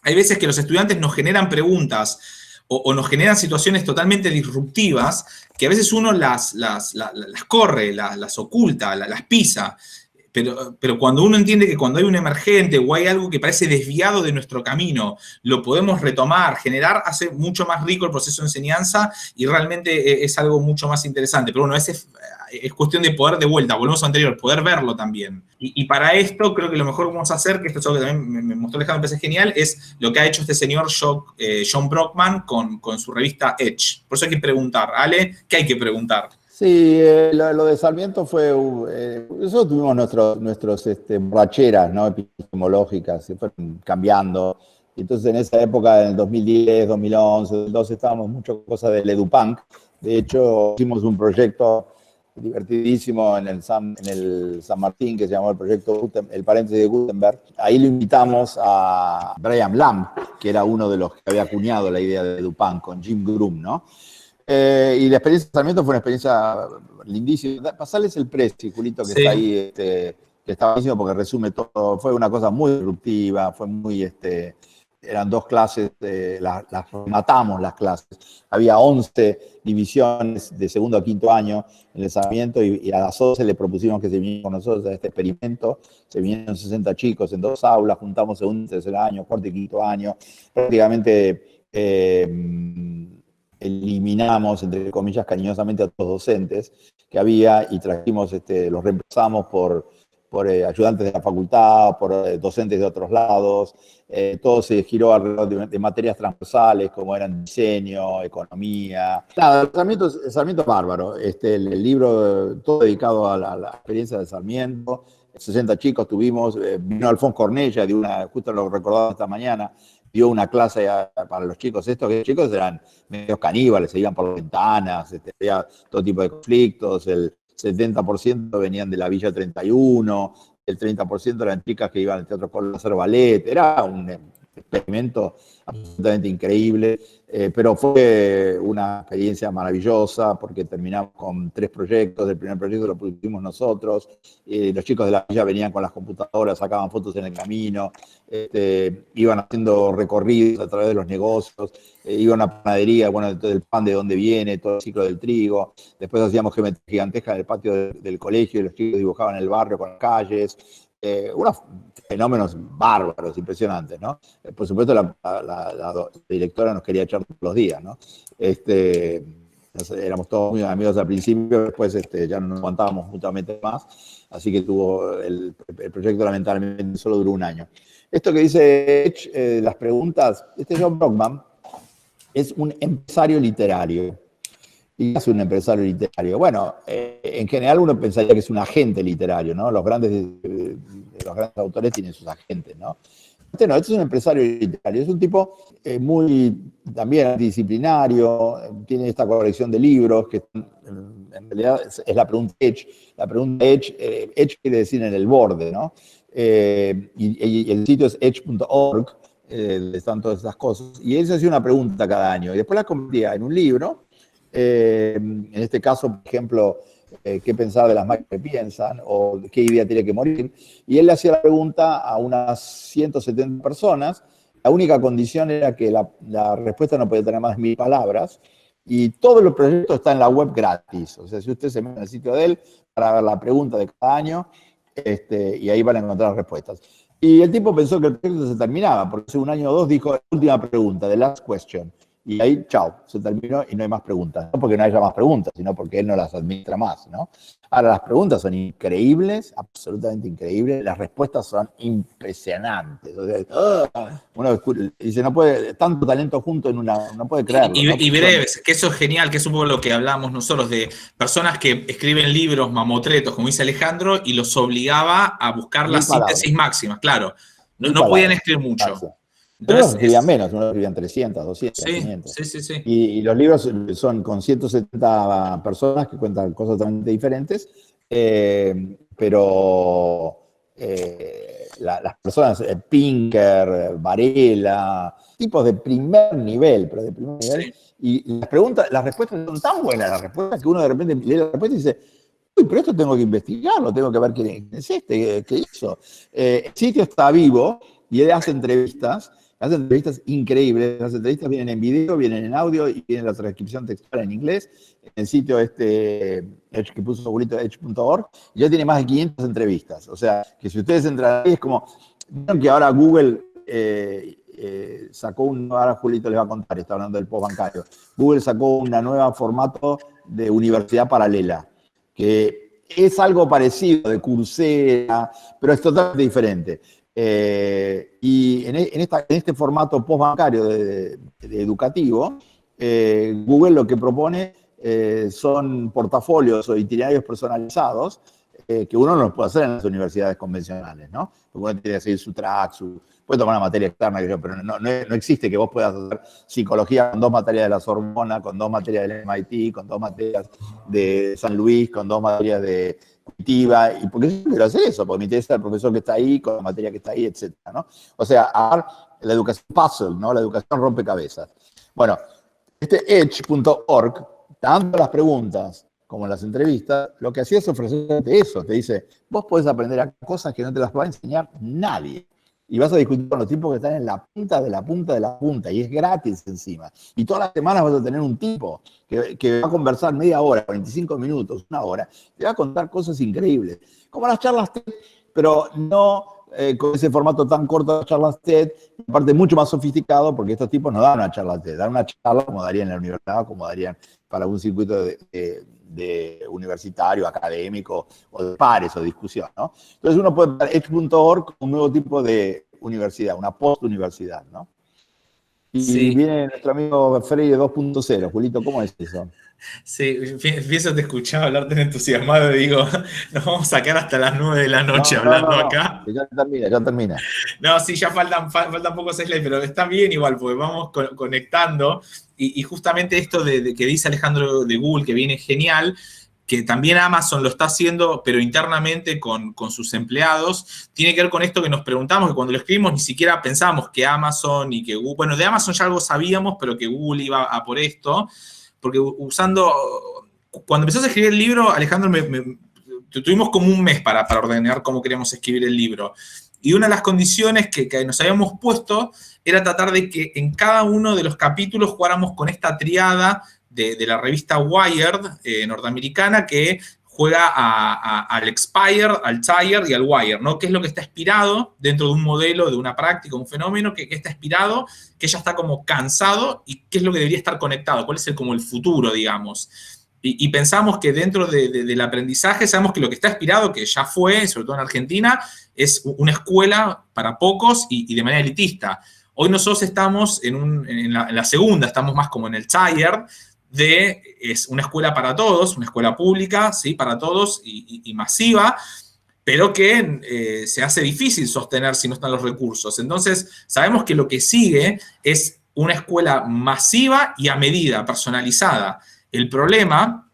hay veces que los estudiantes nos generan preguntas o nos generan situaciones totalmente disruptivas que a veces uno las corre, las oculta, las pisa. Pero cuando uno entiende que cuando hay un emergente o hay algo que parece desviado de nuestro camino, lo podemos retomar, generar, hace mucho más rico el proceso de enseñanza y realmente es algo mucho más interesante. Pero bueno, es cuestión de poder de vuelta, volvemos a lo anterior, poder verlo también. Y para esto creo que lo mejor que vamos a hacer, que esto es algo que también me mostró Alejandro, me parece genial, es lo que ha hecho este señor John Brockman con su revista Edge. Por eso hay que preguntar. Ale, ¿qué hay que preguntar? Sí, lo de Sarmiento fue, nosotros tuvimos nuestros borracheras, ¿no? Epistemológicas, se fueron cambiando. Entonces en esa época, en el 2010, 2011, 2012, estábamos mucho cosas del EduPunk. De hecho, hicimos un proyecto divertidísimo en el San Martín, que se llamó el proyecto El paréntesis de Gutenberg. Ahí lo invitamos a Brian Lamb, que era uno de los que había acuñado la idea de EduPunk, con Jim Groom, ¿no? Y la experiencia de Sarmiento fue una experiencia lindísima. Pasarles el precio, Julito, que está ahí, que está buenísimo porque resume todo. Fue una cosa muy disruptiva, fue muy, eran 2 clases, las matamos las clases. Había 11 divisiones de segundo a quinto año en el Sarmiento y a las 11 le propusimos que se vinieran con nosotros a este experimento. Se vinieron 60 chicos en 2 aulas, juntamos segundo y tercer año, cuarto y quinto año. Prácticamente eliminamos, entre comillas, cariñosamente a todos los docentes que había y trajimos, los reemplazamos por ayudantes de la facultad, por docentes de otros lados. Todo se giró alrededor de materias transversales como eran diseño, economía. Nada, el Sarmiento es bárbaro. El libro, todo dedicado a la experiencia de Sarmiento. 60 chicos tuvimos, vino Alfonso Cornella, justo lo recordaba esta mañana, dio una clase para los chicos estos, que los chicos eran medios caníbales, se iban por las ventanas, había todo tipo de conflictos, el 70% venían de la Villa 31, el 30% eran chicas que iban al Teatro Colón a hacer ballet, era un experimento absolutamente increíble, pero fue una experiencia maravillosa porque terminamos con 3 proyectos. El primer proyecto lo pusimos nosotros, los chicos de la villa venían con las computadoras, sacaban fotos en el camino, iban haciendo recorridos a través de los negocios, iban a una panadería, bueno, del pan de dónde viene, todo el ciclo del trigo. Después hacíamos geometría gigantesca en el patio del colegio y los chicos dibujaban el barrio con las calles. Unos fenómenos bárbaros, impresionantes, ¿no? Por supuesto, la directora nos quería echar todos los días, ¿no? Éramos todos muy amigos al principio, después ya no nos aguantábamos mutuamente más, así que el proyecto lamentablemente solo duró un año. Esto que dice Edge, las preguntas, John Brockman es un empresario literario. ¿Y qué hace un empresario literario? Bueno, en general uno pensaría que es un agente literario, ¿no? Los grandes autores tienen sus agentes, ¿no? Este es un empresario literario, es un tipo muy también disciplinario, tiene esta colección de libros que en realidad es la pregunta Edge. La pregunta Edge quiere decir en el borde, ¿no? Y el sitio es edge.org, están todas esas cosas. Y él se hacía una pregunta cada año y después la convertía en un libro. En este caso, por ejemplo, qué pensar de las máquinas que piensan o qué idea tiene que morir. Y él le hacía la pregunta a unas 170 personas. La única condición era que la respuesta no podía tener más de 1000 palabras. Y todo el proyecto está en la web gratis. O sea, si usted se mete en el sitio de él para ver la pregunta de cada año, y ahí van a encontrar las respuestas. Y el tipo pensó que el proyecto se terminaba, porque hace un año o dos dijo, última pregunta, the last question. Y ahí, chao, se terminó y no hay más preguntas. No porque no haya más preguntas, sino porque él no las administra más, ¿no? Ahora, las preguntas son increíbles, absolutamente increíbles. Las respuestas son impresionantes. O sea, uno dice, no puede, tanto talento junto en una, no puede creerlo. Y breves, que eso es genial, que es un poco lo que hablamos nosotros de personas que escriben libros mamotretos, como dice Alejandro, y los obligaba a buscar las síntesis máximas, claro. No podían escribir mucho. Entonces, unos escribían menos, unos escribían 300, 200, sí, 500. Sí. Y los libros son con 170 personas que cuentan cosas totalmente diferentes, pero las personas, Pinker, Varela, tipos de primer nivel, Sí. Y las respuestas son tan buenas, las respuestas que uno de repente lee la respuesta y dice, uy, pero esto tengo que investigarlo, tengo que ver quién es este, qué hizo. El sitio está vivo y él hace entrevistas increíbles. Las entrevistas vienen en video, vienen en audio y vienen la transcripción textual en inglés. En el sitio Edge que puso Julito, edge.org, ya tiene más de 500 entrevistas. O sea, que si ustedes entran ahí es como, vieron que ahora Google sacó ahora Julito les va a contar, está hablando del post bancario. Google sacó un nuevo formato de universidad paralela, que es algo parecido de Coursera, pero es totalmente diferente. Y en este formato post-bancario de educativo, Google lo que propone son portafolios o itinerarios personalizados que uno no los puede hacer en las universidades convencionales, ¿no? Porque uno tiene que seguir su track, puede tomar una materia externa, pero no existe que vos puedas hacer psicología con 2 materias de la Sorbona, con 2 materias del MIT, con 2 materias de San Luis, con 2 materias de Curitiba, y porque yo quiero hacer eso, porque me interesa el profesor que está ahí, con la materia que está ahí, etcétera, ¿no? O sea, la educación puzzle, ¿no? La educación rompecabezas. Bueno, edge.org, tanto las preguntas como las entrevistas, lo que hacía es ofrecerte eso. Te dice, vos podés aprender a cosas que no te las va a enseñar nadie. Y vas a discutir con los tipos que están en la punta de la punta de la punta. Y es gratis encima. Y todas las semanas vas a tener un tipo que va a conversar media hora, 45 minutos, 1 hora. Te va a contar cosas increíbles. Como las charlas TED, pero no con ese formato tan corto de las charlas TED. Aparte, mucho más sofisticado, porque estos tipos no dan una charla TED. Dan una charla como darían en la universidad, como darían para un circuito de universitario, académico, o de pares o discusión, ¿no? Entonces uno puede ver edge.org como un nuevo tipo de universidad, una post-universidad, ¿no? Y viene nuestro amigo Freire 2.0. Julito, ¿cómo es eso? Sí, empiezo, te escuchaba hablar tan entusiasmado y digo, nos vamos a sacar hasta las 9 de la noche hablando acá. Ya termina. No, sí, ya faltan pocos slides, pero está bien igual, porque vamos conectando. Y justamente esto de que dice Alejandro de Google, que viene genial, que también Amazon lo está haciendo, pero internamente con sus empleados, tiene que ver con esto que nos preguntamos, que cuando lo escribimos ni siquiera pensábamos que Amazon y que Google, bueno, de Amazon ya algo sabíamos, pero que Google iba a por esto, porque cuando empezás a escribir el libro, Alejandro, tuvimos como un mes para ordenar cómo queríamos escribir el libro. Y una de las condiciones que nos habíamos puesto era tratar de que en cada uno de los capítulos jugáramos con esta triada de la revista Wired norteamericana, que juega al Expire, al Tire y al Wire, ¿no? ¿Qué es lo que está expirado dentro de un modelo, de una práctica, un fenómeno que está expirado, que ya está como cansado, y qué es lo que debería estar conectado? ¿Cuál es como el futuro, digamos? Y pensamos que dentro del aprendizaje, sabemos que lo que está expirado, que ya fue, sobre todo en Argentina, es una escuela para pocos y de manera elitista. Hoy nosotros estamos en la segunda, estamos más como en el Tire, es una escuela para todos, una escuela pública, ¿sí? Para todos y masiva, pero que se hace difícil sostener si no están los recursos. Entonces, sabemos que lo que sigue es una escuela masiva y a medida, personalizada. El problema,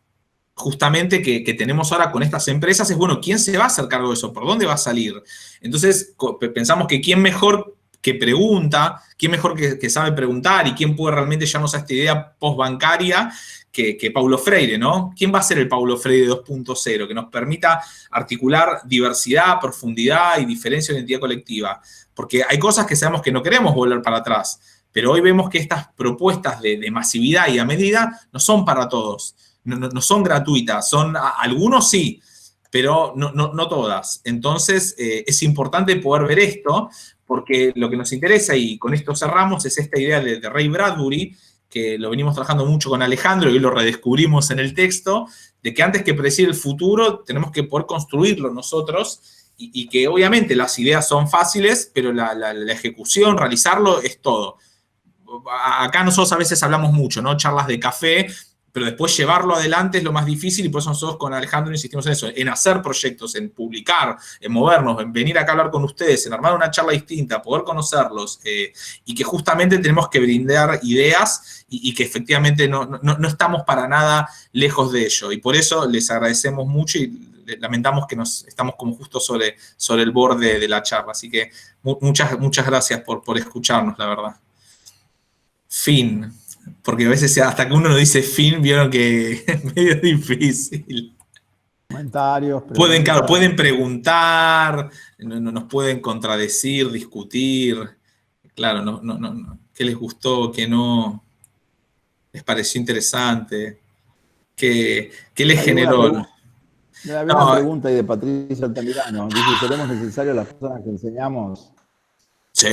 justamente, que tenemos ahora con estas empresas es, bueno, ¿quién se va a hacer cargo de eso? ¿Por dónde va a salir? Entonces, pensamos que quién mejor que pregunta, quién mejor que sabe preguntar y quién puede realmente llevarnos a esta idea postbancaria que Paulo Freire, ¿no? ¿Quién va a ser el Paulo Freire 2.0? Que nos permita articular diversidad, profundidad y diferencia de identidad colectiva. Porque hay cosas que sabemos que no queremos volver para atrás, pero hoy vemos que estas propuestas de masividad y a medida no son para todos, no son gratuitas, algunos sí, pero no todas. Entonces, es importante poder ver esto, porque lo que nos interesa, y con esto cerramos, es esta idea de Ray Bradbury, que lo venimos trabajando mucho con Alejandro y hoy lo redescubrimos en el texto, de que antes que predecir el futuro, tenemos que poder construirlo nosotros, y que obviamente las ideas son fáciles, pero la ejecución, realizarlo, es todo. Acá nosotros a veces hablamos mucho, ¿no? Charlas de café, pero después llevarlo adelante es lo más difícil, y por eso nosotros con Alejandro insistimos en eso, en hacer proyectos, en publicar, en movernos, en venir acá a hablar con ustedes, en armar una charla distinta, poder conocerlos, y que justamente tenemos que brindar ideas y que efectivamente no estamos para nada lejos de ello. Y por eso les agradecemos mucho y lamentamos que estamos como justo sobre el borde de la charla. Así que muchas gracias por escucharnos, la verdad. Fin. Porque a veces hasta que uno no dice fin, vieron que es medio difícil. Comentarios. Pueden preguntar, nos pueden contradecir, discutir. Claro, ¿qué les gustó? ¿Qué no? ¿Les pareció interesante? ¿Qué les generó? Había una pregunta ahí de Patricia Altamirano. Dice, ¿seremos necesarios las personas que enseñamos? Sí,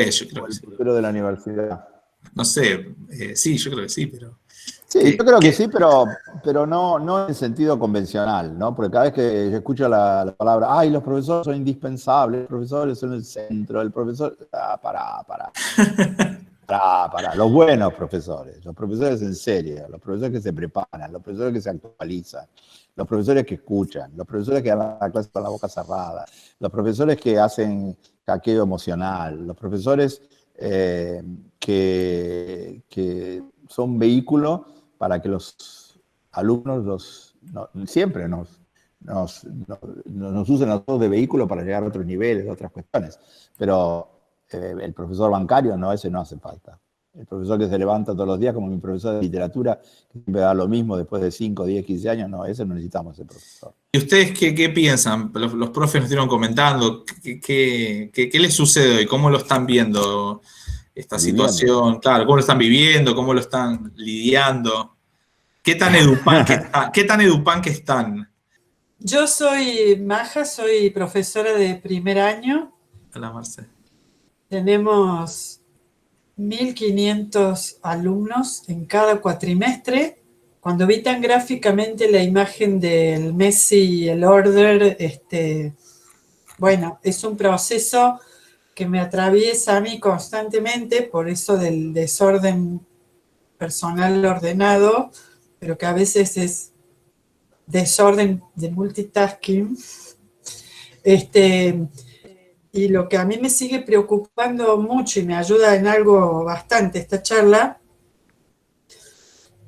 yo creo que sí. El futuro de la universidad. No sé, sí, yo creo que sí, pero... Sí, yo creo que sí, pero no en sentido convencional, ¿no? Porque cada vez que yo escucho la palabra, ¡ay, los profesores son indispensables! Los profesores son el centro, el profesor... Pará. Los buenos profesores, los profesores en serio, los profesores que se preparan, los profesores que se actualizan, los profesores que escuchan, los profesores que dan la clase con la boca cerrada, los profesores que hacen hackeo emocional, los profesores que son vehículo para que los alumnos siempre nos usen a todos de vehículo para llegar a otros niveles, a otras cuestiones. Pero el profesor bancario, ese no hace falta. El profesor que se levanta todos los días, como mi profesor de literatura, que siempre da lo mismo después de 5, 10, 15 años, ese no necesitamos ese profesor. ¿Y ustedes qué piensan? Los profes nos estuvieron comentando, ¿qué les sucede hoy? ¿Cómo lo están viendo esta situación? Claro, ¿cómo lo están viviendo? ¿Cómo lo están lidiando? ¿Qué tan edupán que están? Yo soy Maja, soy profesora de primer año. Hola, Marce. Tenemos 1.500 alumnos en cada cuatrimestre. Cuando vi tan gráficamente la imagen del Messi y el order, bueno, es un proceso que me atraviesa a mí constantemente, por eso del desorden personal ordenado, pero que a veces es desorden de multitasking. Y lo que a mí me sigue preocupando mucho y me ayuda en algo bastante esta charla,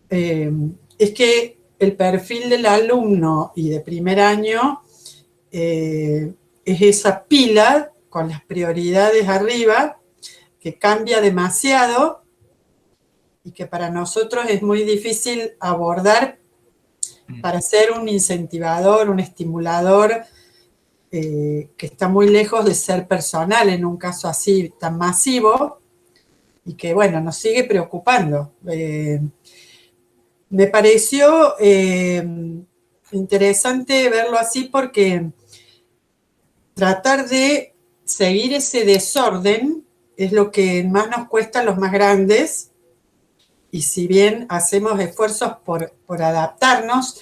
es que el perfil del alumno y de primer año es esa pila con las prioridades arriba, que cambia demasiado y que para nosotros es muy difícil abordar para ser un incentivador, un estimulador, que está muy lejos de ser personal en un caso así tan masivo y que, bueno, nos sigue preocupando. Me pareció interesante verlo así porque tratar de seguir ese desorden es lo que más nos cuesta a los más grandes, y si bien hacemos esfuerzos por adaptarnos,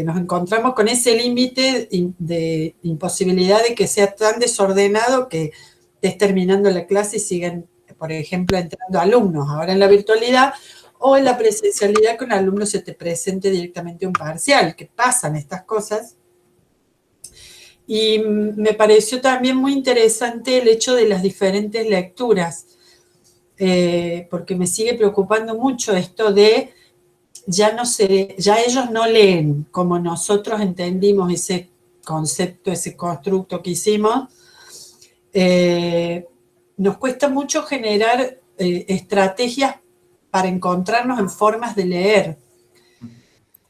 nos encontramos con ese límite de imposibilidad de que sea tan desordenado que estés terminando la clase y siguen, por ejemplo, entrando alumnos. Ahora en la virtualidad o en la presencialidad, con alumnos se te presente directamente un parcial, que pasan estas cosas. Y me pareció también muy interesante el hecho de las diferentes lecturas, porque me sigue preocupando mucho esto de ya ellos no leen como nosotros entendimos ese concepto, ese constructo que hicimos. Nos cuesta mucho generar estrategias para encontrarnos en formas de leer.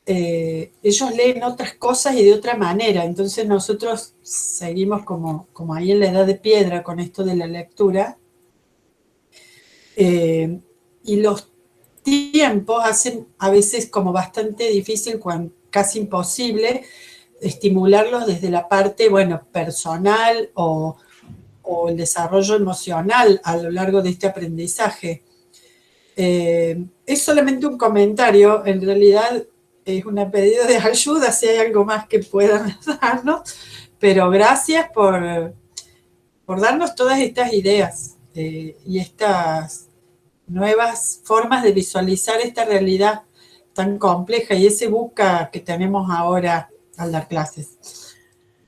Ellos leen otras cosas y de otra manera, entonces nosotros seguimos como ahí en la edad de piedra con esto de la lectura. Y los tiempos hacen a veces como bastante difícil, casi imposible, estimularlos desde la parte, bueno, personal o el desarrollo emocional a lo largo de este aprendizaje. Es solamente un comentario, en realidad es un pedido de ayuda si hay algo más que puedan darnos, pero gracias por darnos todas estas ideas y estas nuevas formas de visualizar esta realidad tan compleja y ese busca que tenemos ahora al dar clases.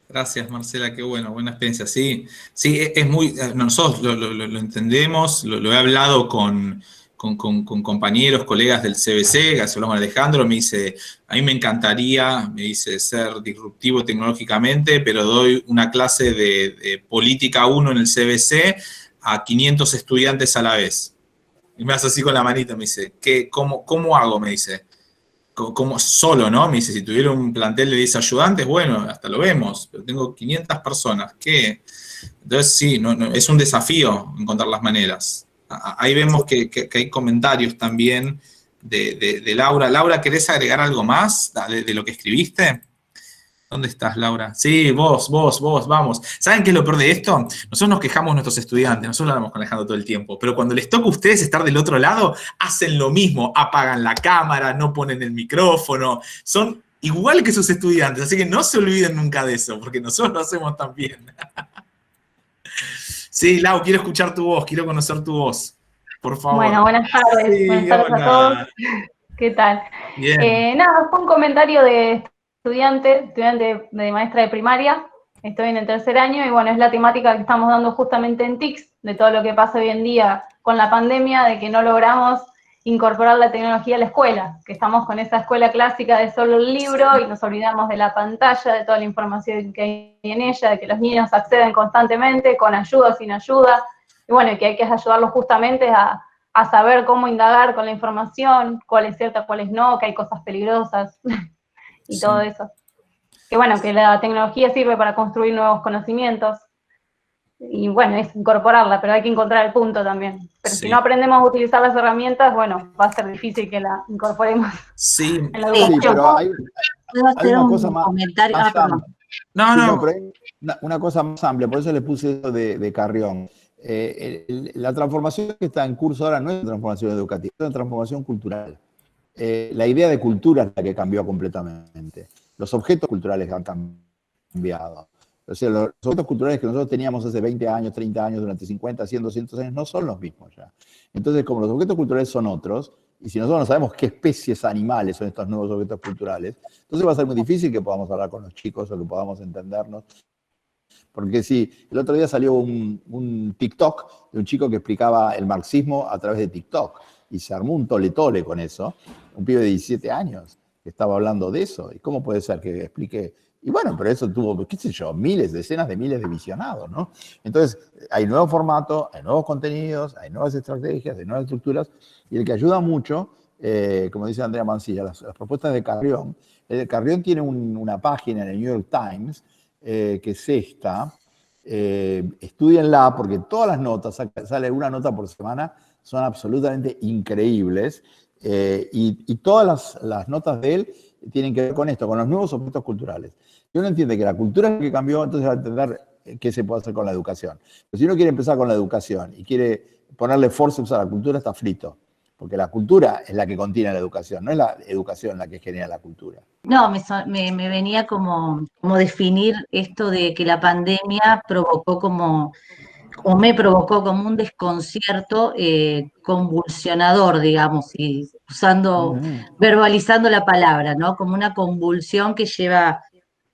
Gracias, Marcela, qué bueno, buena experiencia. Sí, sí, es muy, nosotros lo entendemos, lo he hablado con compañeros, colegas del CBC, que se hablamos con Alejandro, me dice, a mí me encantaría, me dice, ser disruptivo tecnológicamente, pero doy una clase de política 1 en el CBC a 500 estudiantes a la vez. Y me hace así con la manita, me dice, ¿cómo hago? Me dice. Como solo, ¿no? Me dice, si tuviera un plantel de 10 ayudantes, bueno, hasta lo vemos, pero tengo 500 personas, ¿qué? Entonces, sí, es un desafío encontrar las maneras. Ahí vemos que hay comentarios también de Laura. Laura, ¿querés agregar algo más de lo que escribiste? ¿Dónde estás, Laura? Sí, vos, vamos. ¿Saben qué es lo peor de esto? Nosotros nos quejamos a nuestros estudiantes, nosotros lo hablamos con Alejandro todo el tiempo, pero cuando les toca a ustedes estar del otro lado, hacen lo mismo, apagan la cámara, no ponen el micrófono, son igual que sus estudiantes, así que no se olviden nunca de eso, porque nosotros lo hacemos también. Sí, Lau, quiero escuchar tu voz, quiero conocer tu voz, por favor. Bueno, buenas tardes, Sí, buenas tardes hola. a todos. ¿Qué tal? Bien. Nada, fue un comentario de estudiante de maestra de primaria. Estoy en el 3er año y bueno, es la temática que estamos dando justamente en TICS, de todo lo que pasa hoy en día con la pandemia, de que no logramos incorporar la tecnología a la escuela, que estamos con esa escuela clásica de solo el libro y nos olvidamos de la pantalla, de toda la información que hay en ella, de que los niños acceden constantemente, con ayuda o sin ayuda, y bueno, que hay que ayudarlos justamente a saber cómo indagar con la información, cuál es cierta, cuál es no, que hay cosas peligrosas y Sí. todo eso. Que bueno, que la tecnología sirve para construir nuevos conocimientos y bueno, es incorporarla, pero hay que encontrar el punto también. Pero Sí. si no aprendemos a utilizar las herramientas, bueno, va a ser difícil que la incorporemos Sí. en la educación. Sí, pero hay ¿Puedo hacer una un cosa más comentario? más Perdón. amplia. No, Sí, no. pero hay una cosa más amplia, por eso le puse eso de Carrión. La transformación que está en curso ahora no es una transformación educativa, es una transformación cultural. La idea de cultura es la que cambió completamente. Los objetos culturales han cambiado. O sea, los objetos culturales que nosotros teníamos hace 20 años, 30 años, durante 50, 100, 200 años, no son los mismos ya. Entonces, como los objetos culturales son otros, y si nosotros no sabemos qué especies animales son estos nuevos objetos culturales, entonces va a ser muy difícil que podamos hablar con los chicos o que podamos entendernos. Porque sí, el otro día salió un TikTok de un chico que explicaba el marxismo a través de TikTok y se armó un tole-tole con eso, un pibe de 17 años que estaba hablando de eso. ¿Y cómo puede ser que explique? Y bueno, pero eso tuvo, qué sé yo, miles, decenas de miles de visionados, ¿no? Entonces, hay nuevos formatos, hay nuevos contenidos, hay nuevas estrategias, hay nuevas estructuras, y el que ayuda mucho, como dice Andrea Mancilla, las propuestas de Carrión. Carrión tiene una página en el New York Times, que es esta, estudienla porque todas las notas, sale una nota por semana, son absolutamente increíbles y todas las notas de él tienen que ver con esto, con los nuevos objetos culturales. Si uno entiende que la cultura es lo que cambió, entonces va a entender qué se puede hacer con la educación. Pero si uno quiere empezar con la educación y quiere ponerle forceps a la cultura, está frito. Porque la cultura es la que contiene la educación, no es la educación la que genera la cultura. No, me venía como definir esto de que la pandemia me provocó como un desconcierto convulsionador, digamos, y verbalizando la palabra, ¿no? Como una convulsión que lleva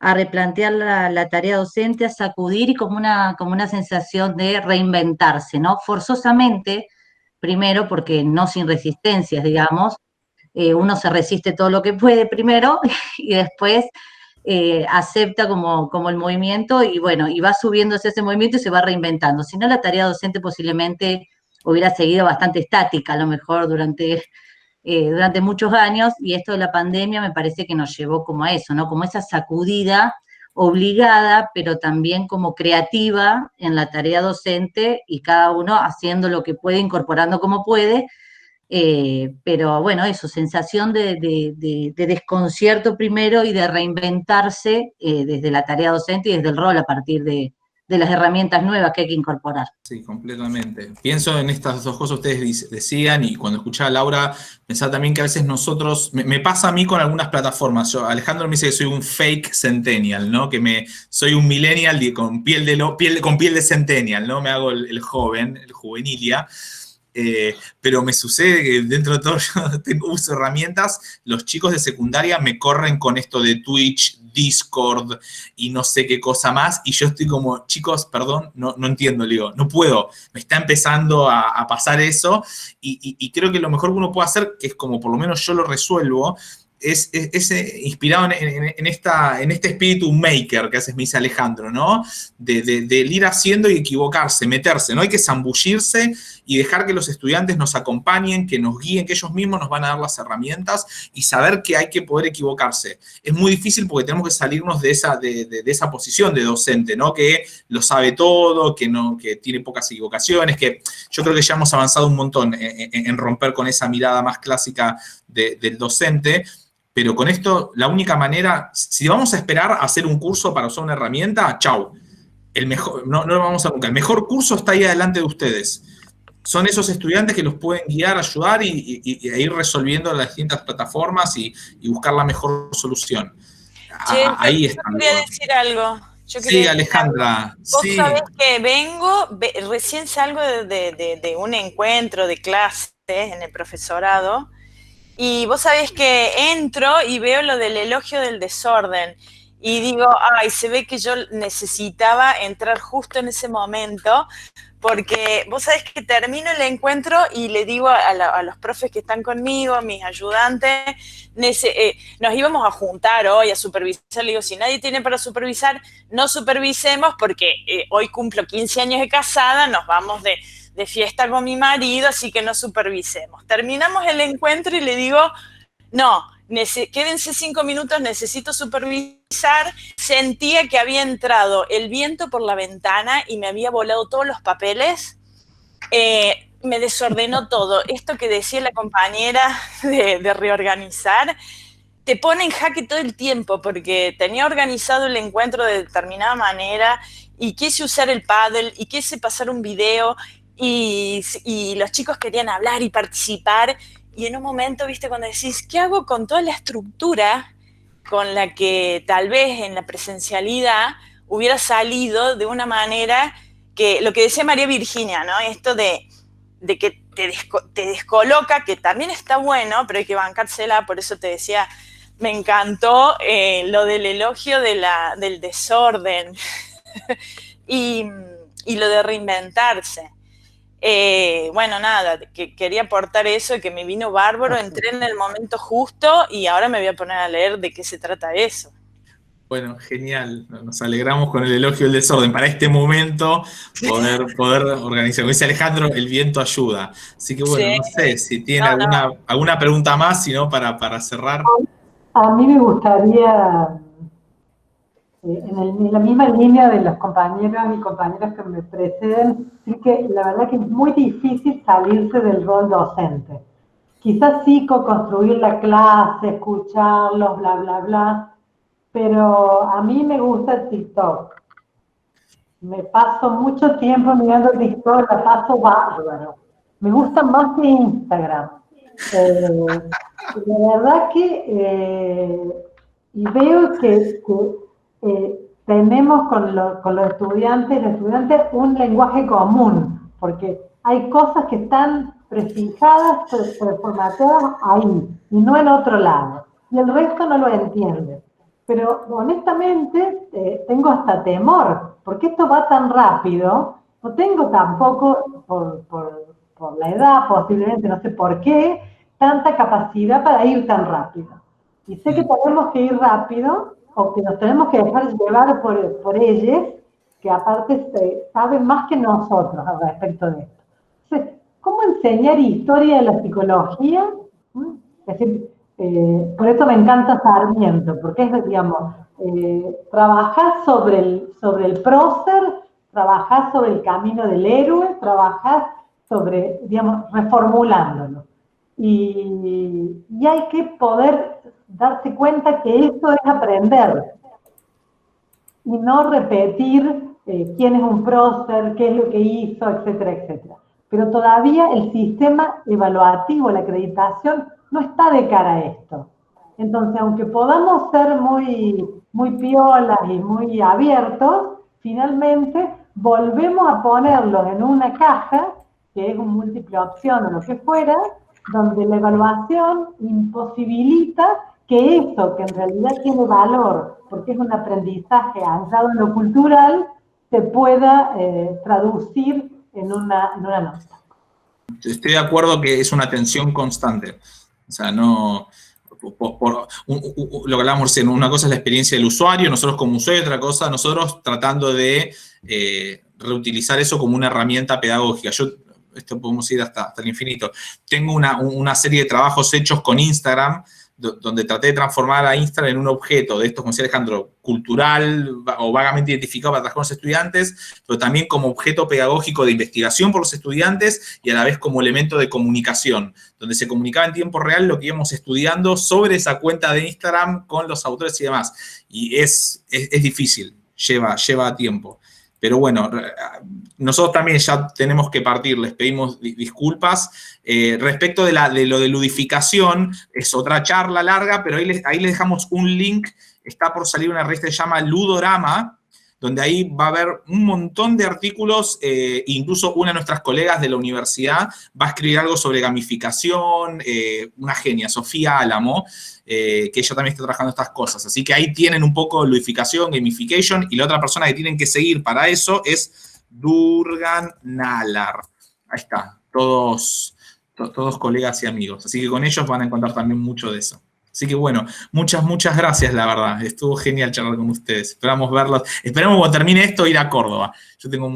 a replantear la tarea docente, a sacudir y como una sensación de reinventarse, ¿no? Forzosamente, primero porque no sin resistencias, digamos, uno se resiste todo lo que puede primero y después acepta como el movimiento y bueno, y va subiéndose ese movimiento y se va reinventando. Si no, la tarea docente posiblemente hubiera seguido bastante estática, a lo mejor durante muchos años, y esto de la pandemia me parece que nos llevó como a eso, ¿no? Como esa sacudida, obligada, pero también como creativa en la tarea docente y cada uno haciendo lo que puede, incorporando como puede. Pero bueno, eso, sensación de desconcierto primero y de reinventarse desde la tarea docente y desde el rol a partir de las herramientas nuevas que hay que incorporar. Sí, completamente. Pienso en estas dos cosas que ustedes decían, y cuando escuchaba a Laura, pensaba también que a veces nosotros, me pasa a mí con algunas plataformas. Alejandro me dice que soy un fake centennial, ¿no? Soy un millennial con piel de centennial, ¿no? Me hago el joven, el juvenilia. Pero me sucede que dentro de todo yo uso herramientas, los chicos de secundaria me corren con esto de Twitch, Discord y no sé qué cosa más, y yo estoy como, chicos, perdón, no entiendo, le digo, no puedo, me está empezando a pasar eso, y creo que lo mejor que uno puede hacer, que es como por lo menos yo lo resuelvo, es inspirado en este espíritu maker que me dice Alejandro, ¿no? De ir haciendo y equivocarse, meterse, no hay que zambullirse y dejar que los estudiantes nos acompañen, que nos guíen, que ellos mismos nos van a dar las herramientas y saber que hay que poder equivocarse. Es muy difícil porque tenemos que salirnos de esa posición de docente, ¿no? Que lo sabe todo, que tiene pocas equivocaciones, que yo creo que ya hemos avanzado un montón en romper con esa mirada más clásica del docente. Pero con esto, la única manera, si vamos a esperar a hacer un curso para usar una herramienta, chau. No lo vamos a nunca. El mejor curso está ahí adelante de ustedes. Son esos estudiantes que los pueden guiar, ayudar y ir resolviendo las distintas plataformas y buscar la mejor solución. Ahí está. Yo quería decir algo. Sí, Alejandra. Vos sabés que recién salgo de un encuentro de clases en el profesorado. Y vos sabés que entro y veo lo del elogio del desorden y digo, ay, se ve que yo necesitaba entrar justo en ese momento, porque vos sabés que termino el encuentro y le digo a los profes que están conmigo, a mis ayudantes, nos íbamos a juntar hoy a supervisar, le digo, si nadie tiene para supervisar, no supervisemos porque hoy cumplo 15 años de casada, nos vamos de fiesta con mi marido, así que no supervisemos. Terminamos el encuentro y le digo, no, quédense 5 minutos, necesito supervisar. Sentía que había entrado el viento por la ventana y me había volado todos los papeles. Me desordenó todo. Esto que decía la compañera de reorganizar, te pone en jaque todo el tiempo, porque tenía organizado el encuentro de determinada manera y quise usar el Paddle y quise pasar un video y los chicos querían hablar y participar, y en un momento, viste, cuando decís, ¿qué hago con toda la estructura con la que tal vez en la presencialidad hubiera salido de una manera que, lo que decía María Virginia, ¿no? Esto de que te descoloca, que también está bueno, pero hay que bancársela, por eso te decía, me encantó lo del elogio del desorden y lo de reinventarse. Bueno, nada, que quería aportar eso, que me vino bárbaro, entré en el momento justo y ahora me voy a poner a leer de qué se trata eso. Bueno, genial, nos alegramos con el elogio del desorden. Para este momento poder organizar. Como dice Alejandro, el viento ayuda. Así que bueno, sí. No sé si tiene alguna pregunta más, sino para cerrar. A mí me gustaría, en la misma línea de los compañeros y compañeras que me preceden, decir que la verdad que es muy difícil salirse del rol docente. Quizás sí construir la clase, escucharlos, bla, bla, bla, pero a mí me gusta TikTok. Me paso mucho tiempo mirando TikTok, la paso bárbaro. Me gusta más que Instagram. La verdad que y veo que tenemos con los estudiantes un lenguaje común, porque hay cosas que están prefijadas, preformateadas ahí, y no en otro lado, y el resto no lo entiende. Pero honestamente tengo hasta temor, porque esto va tan rápido, no tengo tampoco, por la edad posiblemente, no sé por qué, tanta capacidad para ir tan rápido. Y sé que tenemos que ir rápido, o que nos tenemos que dejar llevar por ellos, que aparte saben más que nosotros al respecto de esto. Entonces, ¿cómo enseñar historia de la psicología? Es decir, por eso me encanta Sarmiento, porque es, digamos, trabajás sobre el prócer, trabajás sobre el camino del héroe, trabajás sobre, digamos, reformulándolo. Y hay que poder darse cuenta que eso es aprender y no repetir quién es un prócer, qué es lo que hizo, etcétera, etcétera. Pero todavía el sistema evaluativo, la acreditación, no está de cara a esto. Entonces, aunque podamos ser muy piolas y muy abiertos, finalmente volvemos a ponerlos en una caja, que es un múltiple opción o lo que fuera, donde la evaluación imposibilita que eso, que en realidad tiene valor, porque es un aprendizaje anclado en lo cultural, se pueda traducir en una nota. Estoy de acuerdo que es una tensión constante. O sea, no... lo que hablábamos recién, una cosa es la experiencia del usuario, nosotros como usuario, otra cosa, nosotros tratando de reutilizar eso como una herramienta pedagógica. Esto podemos ir hasta el infinito. Tengo una serie de trabajos hechos con Instagram, donde traté de transformar a Instagram en un objeto de estos, como decía Alejandro, cultural o vagamente identificado para trabajar con los estudiantes, pero también como objeto pedagógico de investigación por los estudiantes y a la vez como elemento de comunicación, donde se comunicaba en tiempo real lo que íbamos estudiando sobre esa cuenta de Instagram con los autores y demás. Y es difícil, lleva tiempo. Pero bueno, nosotros también ya tenemos que partir, les pedimos disculpas. Respecto de lo de ludificación, es otra charla larga, pero ahí les dejamos un link. Está por salir una revista que se llama Ludorama, donde ahí va a haber un montón de artículos, incluso una de nuestras colegas de la universidad va a escribir algo sobre gamificación, una genia, Sofía Álamo, que ella también está trabajando estas cosas. Así que ahí tienen un poco ludificación, gamification, y la otra persona que tienen que seguir para eso es Durgan Nalar. Ahí está, todos colegas y amigos. Así que con ellos van a encontrar también mucho de eso. Así que bueno, muchas gracias, la verdad. Estuvo genial charlar con ustedes. Esperamos verlos. Esperamos cuando termine esto ir a Córdoba. Yo tengo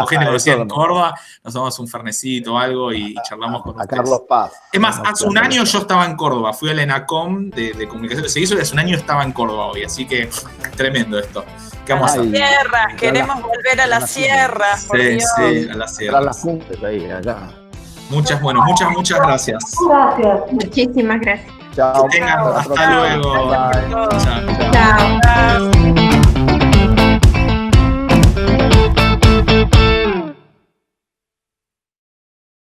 gente conocida en Córdoba, nos tomamos un fernecito o algo y charlamos con ustedes. A Carlos Paz. Es más, hace un año yo estaba en Córdoba. Fui a la ENACOM de comunicación que se hizo y hace un año estaba en Córdoba hoy. Así que tremendo esto. ¿Qué vamos a hacer? Sierra, queremos volver a la sierra. Sí, a la sierra. A las cumbres ahí, allá. Muchas gracias. Gracias. Muchísimas gracias. Chao. Que tengan, hasta luego. Bye. Chao.